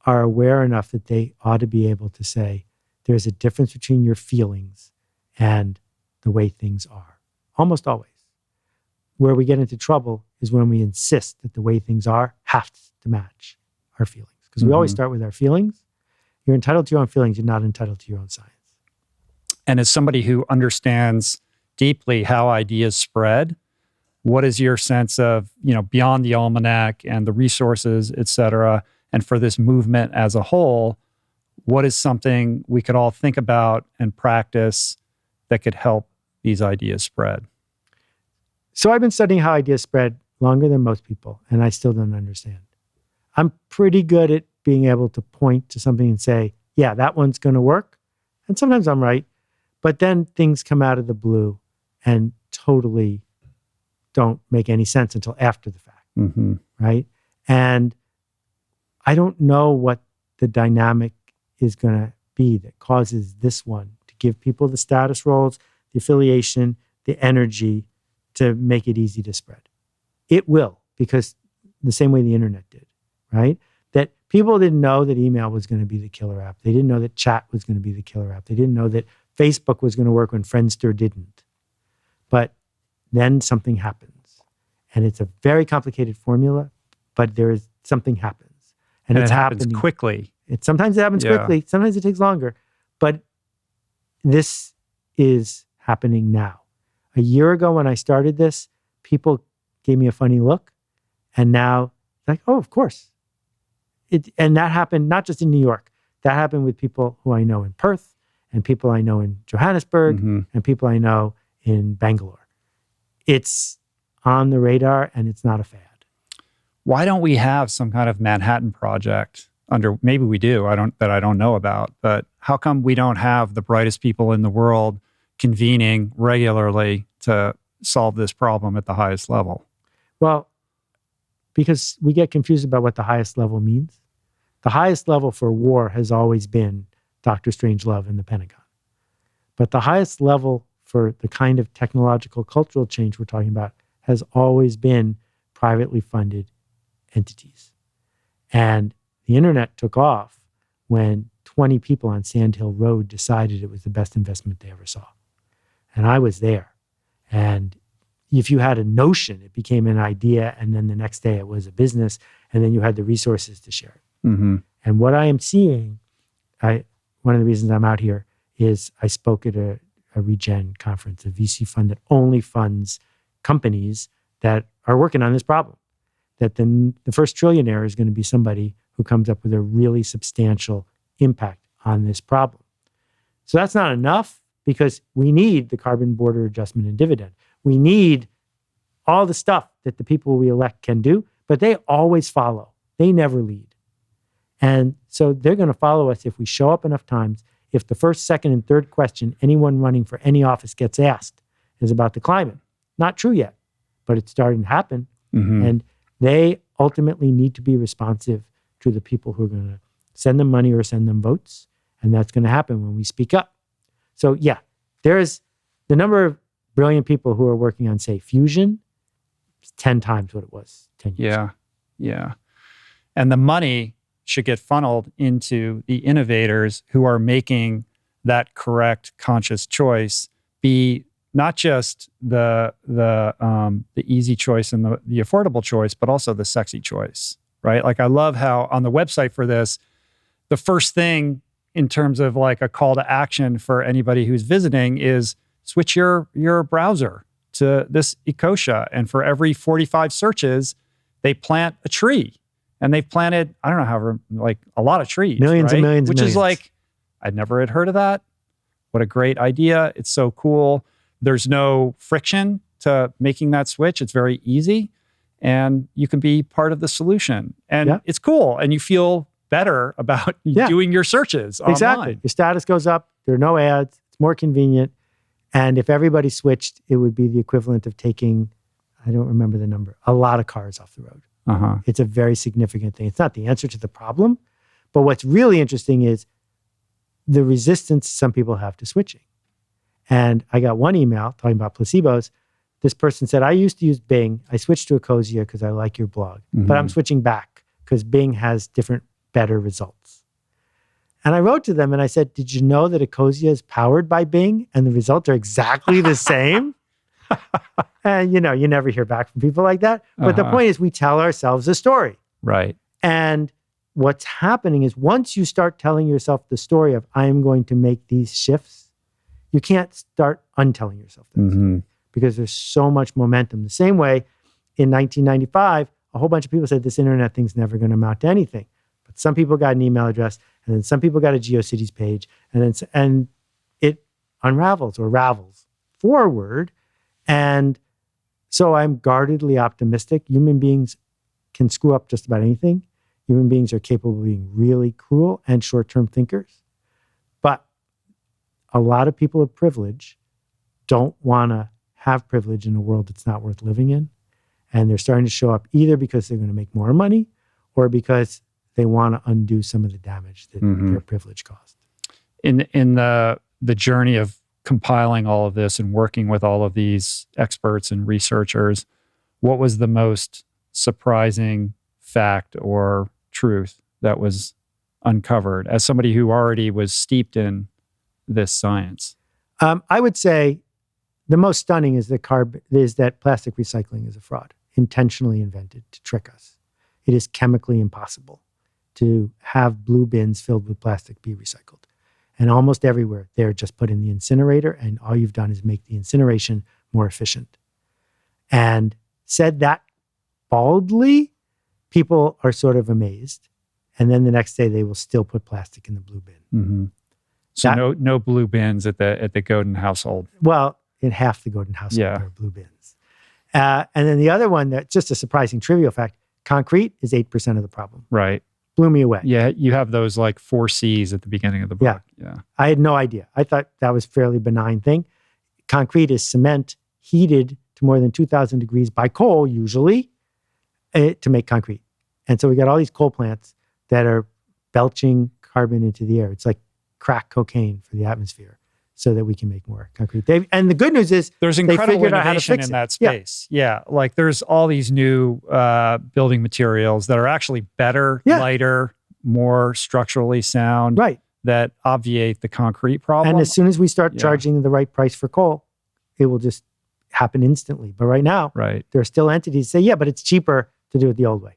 are aware enough that they ought to be able to say, there's a difference between your feelings and the way things are. Almost always. Where we get into trouble is when we insist that the way things are have to match our feelings. Because we always start with our feelings. You're entitled to your own feelings. You're not entitled to your own science. And as somebody who understands deeply how ideas spread, what is your sense of, beyond the Almanac and the resources, et cetera, and for this movement as a whole, what is something we could all think about and practice that could help these ideas spread? So I've been studying how ideas spread longer than most people, and I still don't understand. I'm pretty good at being able to point to something and say, yeah, that one's going to work. And sometimes I'm right, but then things come out of the blue and totally don't make any sense until after the fact, right? And I don't know what the dynamic is going to be that causes this one to give people the status roles, the affiliation, the energy to make it easy to spread. It will, because the same way the internet did, right? That people didn't know that email was going to be the killer app. They didn't know that chat was going to be the killer app. They didn't know that Facebook was going to work when Friendster didn't. But then something happens. And it's a very complicated formula, but there is something happens. And it's it happens happening quickly. Sometimes it happens quickly. Sometimes it takes longer. But this is happening now. A year ago when I started this, people gave me a funny look. And now, like, oh, of course. And that happened not just in New York. That happened with people who I know in Perth, and people I know in Johannesburg, and people I know in Bangalore. It's on the radar and it's not a fad. Why don't we have some kind of Manhattan Project maybe we do, I don't know about, but how come we don't have the brightest people in the world convening regularly to solve this problem at the highest level? Well, because we get confused about what the highest level means. The highest level for war has always been Dr. Strangelove and the Pentagon. But the highest level for the kind of technological cultural change we're talking about has always been privately funded entities. And the internet took off when 20 people on Sand Hill Road decided it was the best investment they ever saw. And I was there. And if you had a notion, it became an idea, and then the next day it was a business, and then you had the resources to share it. Mm-hmm. And what I am seeing, one of the reasons I'm out here is I spoke at a Regen conference, a VC fund that only funds companies that are working on this problem. That the first trillionaire is going to be somebody who comes up with a really substantial impact on this problem. So that's not enough, because we need the carbon border adjustment and dividend. We need all the stuff that the people we elect can do, but they always follow. They never lead. And so they're going to follow us if we show up enough times. If the first, second, and third question anyone running for any office gets asked is about the climate. Not true yet, but it's starting to happen. Mm-hmm. And they ultimately need to be responsive to the people who are going to send them money or send them votes. And that's going to happen when we speak up. So yeah, there's the number of brilliant people who are working on, say, fusion, 10 times what it was 10 years ago. Yeah. And the money should get funneled into the innovators who are making that correct, conscious choice be not just the easy choice and the affordable choice, but also the sexy choice, right? Like, I love how on the website for this, the first thing in terms of like a call to action for anybody who's visiting is switch your browser to this Ecosia. And for every 45 searches, they plant a tree. And they've planted, I don't know, however, like a lot of trees. Millions right? and millions Which and is millions. like, I'd never had heard of that. What a great idea. It's so cool. There's no friction to making that switch. It's very easy. And you can be part of the solution. And it's cool. And you feel better about doing your searches Exactly. online. Your status goes up. There are no ads. It's more convenient. And if everybody switched, it would be the equivalent of taking, I don't remember the number, a lot of cars off the road. Uh-huh. It's a very significant thing. It's not the answer to the problem. But what's really interesting is the resistance some people have to switching. And I got one email talking about placebos. This person said, I used to use Bing. I switched to Ecosia because I like your blog. Mm-hmm. But I'm switching back because Bing has different, better results. And I wrote to them and I said, did you know that Ecosia is powered by Bing and the results are exactly the same? And, you never hear back from people like that. But the point is, we tell ourselves a story. Right. And what's happening is once you start telling yourself the story of, I am going to make these shifts, you can't start untelling yourself that story because there's so much momentum. The same way in 1995, a whole bunch of people said this internet thing's never going to amount to anything. But some people got an email address, and then some people got a GeoCities page, and it unravels or ravels forward. And so I'm guardedly optimistic. Human beings can screw up just about anything. Human beings are capable of being really cruel and short-term thinkers. But a lot of people of privilege don't want to have privilege in a world that's not worth living in. And they're starting to show up either because they're going to make more money or because they want to undo some of the damage that their privilege caused. In the journey of compiling all of this and working with all of these experts and researchers, what was the most surprising fact or truth that was uncovered as somebody who already was steeped in this science? I would say the most stunning is that plastic recycling is a fraud, intentionally invented to trick us. It is chemically impossible to have blue bins filled with plastic be recycled. And almost everywhere, they're just put in the incinerator, and all you've done is make the incineration more efficient. And said that baldly, people are sort of amazed. And then the next day, they will still put plastic in the blue bin. Mm-hmm. So no blue bins at the Godin household. Well, in half the Godin household, Yeah. there are blue bins. And then the other one that's just a surprising trivial fact, concrete is 8% of the problem. Right. Blew me away. Yeah, you have those like 4 C's at the beginning of the book. Yeah. I had no idea. I thought that was a fairly benign thing. Concrete is cement heated to more than 2,000 degrees by coal, usually, to make concrete. And so we got all these coal plants that are belching carbon into the air. It's like crack cocaine for the atmosphere so that we can make more concrete. And the good news is there's incredible innovation in that space. Yeah. Like there's all these new building materials that are actually better, lighter, more structurally sound, that obviate the concrete problem. And as soon as we start charging the right price for coal, it will just happen instantly. But right now, there are still entities that say, but it's cheaper to do it the old way.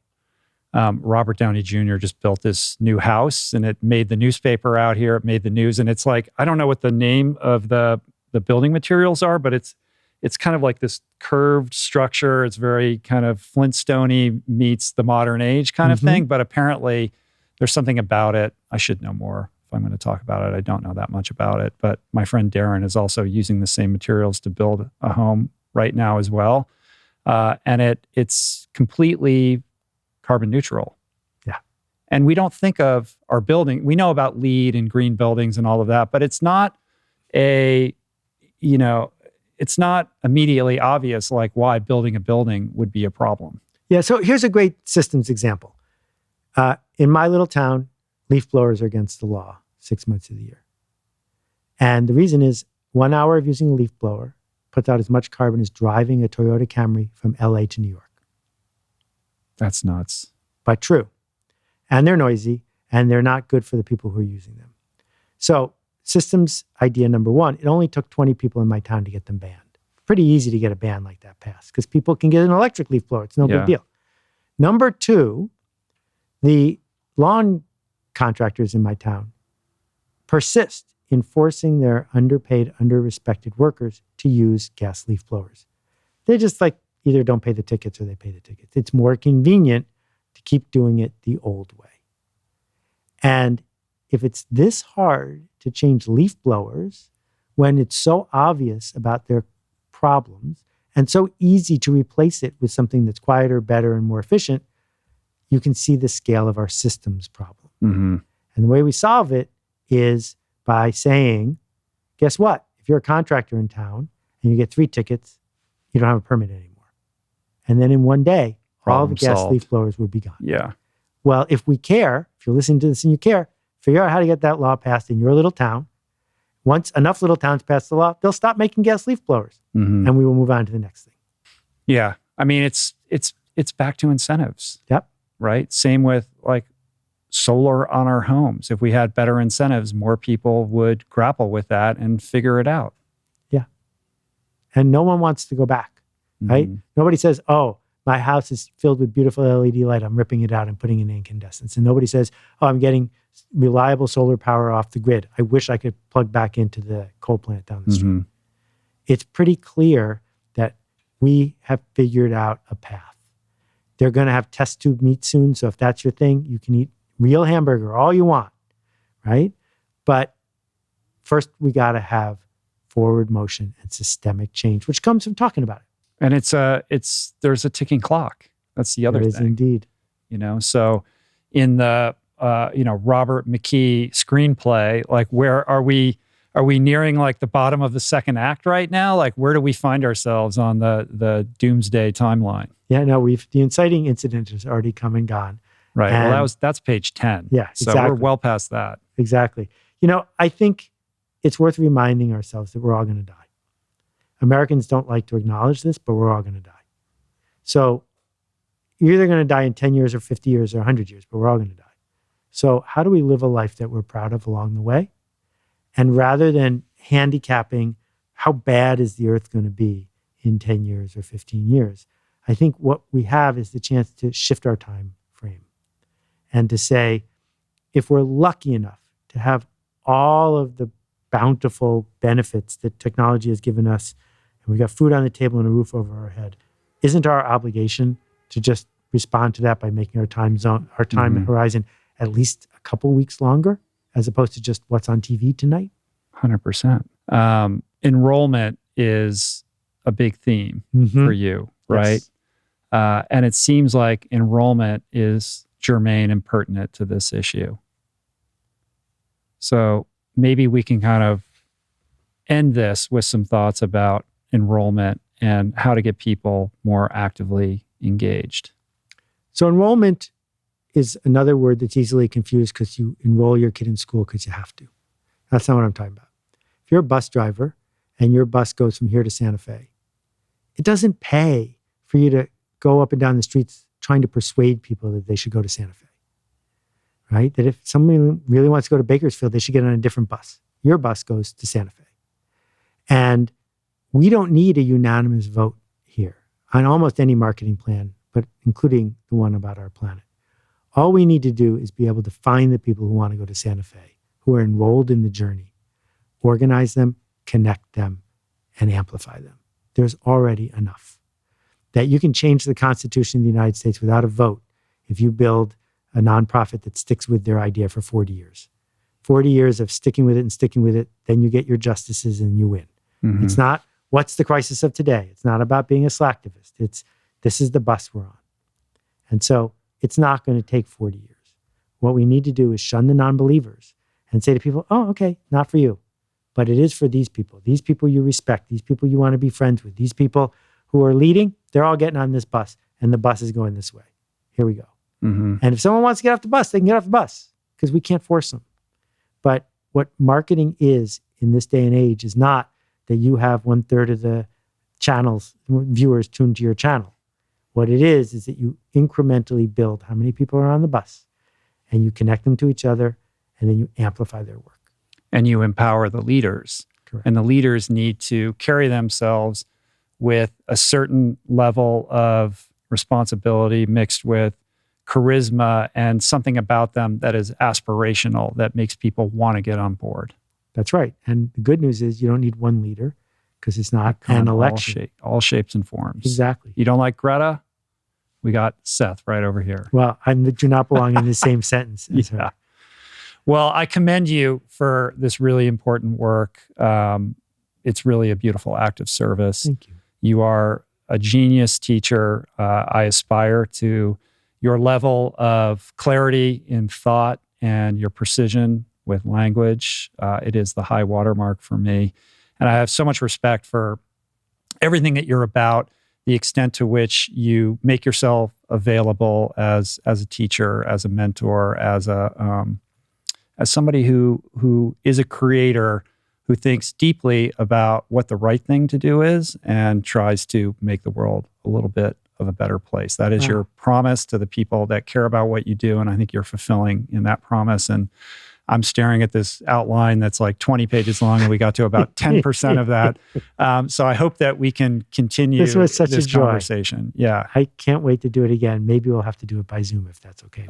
Robert Downey Jr. just built this new house and it made the newspaper out here. It made the news. And it's like, I don't know what the name of the building materials are, but it's kind of like this curved structure. It's very kind of Flintstone-y meets the modern age kind of thing. But apparently there's something about it. I should know more if I'm going to talk about it. I don't know that much about it. But my friend Darren is also using the same materials to build a home right now as well. And it's completely carbon neutral. Yeah. And we don't think of our building. We know about LEED and green buildings and all of that, but it's not it's not immediately obvious like why building a building would be a problem. Yeah. So here's a great systems example. In my little town, leaf blowers are against the law 6 months of the year. And the reason is 1 hour of using a leaf blower puts out as much carbon as driving a Toyota Camry from LA to New York. That's nuts. But true. And they're noisy, and they're not good for the people who are using them. So systems idea number one, it only took 20 people in my town to get them banned. Pretty easy to get a ban like that passed because people can get an electric leaf blower. It's no big deal. Number two, the lawn contractors in my town persist in forcing their underpaid, under-respected workers to use gas leaf blowers. They're just like, either don't pay the tickets or they pay the tickets. It's more convenient to keep doing it the old way. And if it's this hard to change leaf blowers when it's so obvious about their problems and so easy to replace it with something that's quieter, better, and more efficient, you can see the scale of our systems problem. Mm-hmm. And the way we solve it is by saying, guess what? If you're a contractor in town and you get 3 tickets, you don't have a permit anymore. And then in one day, all the gas leaf blowers would be gone. Yeah. Well, if we care, if you're listening to this and you care, figure out how to get that law passed in your little town. Once enough little towns pass the law, they'll stop making gas leaf blowers, and we will move on to the next thing. Yeah. I mean, it's back to incentives. Yep. Right? Same with like solar on our homes. If we had better incentives, more people would grapple with that and figure it out. Yeah. And no one wants to go back. Right? Nobody says, oh, my house is filled with beautiful LED light. I'm ripping it out and putting in incandescents. And nobody says, oh, I'm getting reliable solar power off the grid. I wish I could plug back into the coal plant down the street. It's pretty clear that we have figured out a path. They're going to have test tube meat soon. So if that's your thing, you can eat real hamburger all you want, right? But first, we got to have forward motion and systemic change, which comes from talking about it. And there's a ticking clock. That's the other thing. There is indeed. So in the Robert McKee screenplay, like where are we nearing like the bottom of the second act right now? Like where do we find ourselves on the doomsday timeline? Yeah, no, the inciting incident has already come and gone. Right. And well, that's page 10. Yeah, so exactly. We're well past that. Exactly. I think it's worth reminding ourselves that we're all going to die. Americans don't like to acknowledge this, but we're all going to die. So you're either going to die in 10 years or 50 years or 100 years, but we're all going to die. So how do we live a life that we're proud of along the way? And rather than handicapping how bad is the earth going to be in 10 years or 15 years, I think what we have is the chance to shift our time frame and to say, if we're lucky enough to have all of the bountiful benefits that technology has given us, and we've got food on the table and a roof over our head, isn't our obligation to just respond to that by making our time horizon at least a couple weeks longer, as opposed to just what's on TV tonight? 100%. Enrollment is a big theme for you. right? Yes. And it seems like enrollment is germane and pertinent to this issue. So maybe we can kind of end this with some thoughts about enrollment and how to get people more actively engaged. So enrollment is another word that's easily confused because you enroll your kid in school because you have to. That's not what I'm talking about. If you're a bus driver and your bus goes from here to Santa Fe, it doesn't pay for you to go up and down the streets trying to persuade people that they should go to Santa Fe, right? That if somebody really wants to go to Bakersfield, they should get on a different bus. Your bus goes to Santa Fe. And we don't need a unanimous vote here on almost any marketing plan, but including the one about our planet. All we need to do is be able to find the people who want to go to Santa Fe, who are enrolled in the journey, organize them, connect them, and amplify them. There's already enough. That you can change the Constitution of the United States without a vote if you build a nonprofit that sticks with their idea for 40 years. 40 years of sticking with it, then you get your justices and you win. Mm-hmm. It's not, what's the crisis of today? It's not about being a slacktivist. It's, this is the bus we're on. And so it's not going to take 40 years. What we need to do is shun the non-believers and say to people, oh, okay, not for you. But it is for these people you respect, these people you want to be friends with, these people who are leading, they're all getting on this bus and the bus is going this way. Here we go. Mm-hmm. And if someone wants to get off the bus, they can get off the bus because we can't force them. But what marketing is in this day and age is not that you have 1/3 of the channels, viewers tuned to your channel. What it is that you incrementally build how many people are on the bus and you connect them to each other and then you amplify their work. And you empower the leaders. Correct. And the leaders need to carry themselves with a certain level of responsibility mixed with charisma and something about them that is aspirational, that makes people want to get on board. That's right. And the good news is you don't need one leader because it's not an election. All shapes and forms. Exactly. You don't like Greta? We got Seth right over here. Well, I do not belong in the same sentence as her. Well, I commend you for this really important work. It's really a beautiful act of service. Thank you. You are a genius teacher. I aspire to your level of clarity in thought and your precision with language. It is the high watermark for me. And I have so much respect for everything that you're about, the extent to which you make yourself available as a teacher, as a mentor, as somebody who is a creator, who thinks deeply about what the right thing to do is and tries to make the world a little bit of a better place. That is your promise to the people that care about what you do. And I think you're fulfilling in that promise. And I'm staring at this outline that's like 20 pages long, and we got to about 10% of that. So I hope that we can continue this conversation. Yeah. I can't wait to do it again. Maybe we'll have to do it by Zoom if that's okay.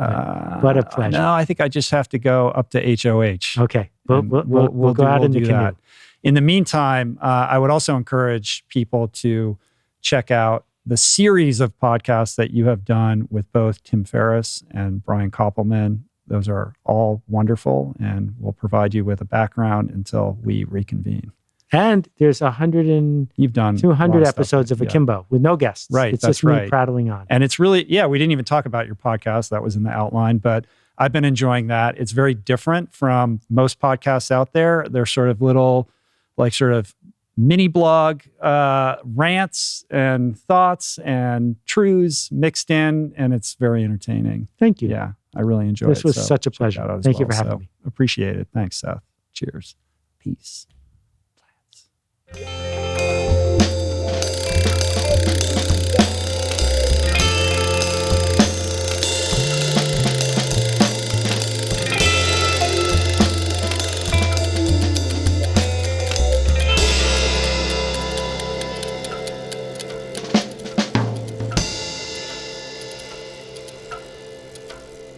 What a pleasure. No, I think I just have to go up to HOH. Okay. We'll go out in the canoe. That. In the meantime, I would also encourage people to check out the series of podcasts that you have done with both Tim Ferriss and Brian Koppelman. Those are all wonderful, and we'll provide you with a background until we reconvene. And there's 100 and you've done 200 episodes of Akimbo with no guests. Right, it's that's just me prattling on. And it's really, we didn't even talk about your podcast. That was in the outline, but I've been enjoying that. It's very different from most podcasts out there. They're sort of little, mini blog rants and thoughts and truths mixed in, and it's very entertaining. Thank you. Yeah, I really enjoyed it. This was such a pleasure. Thank you for having me. Appreciate it. Thanks, Seth. Cheers. Peace. Plants.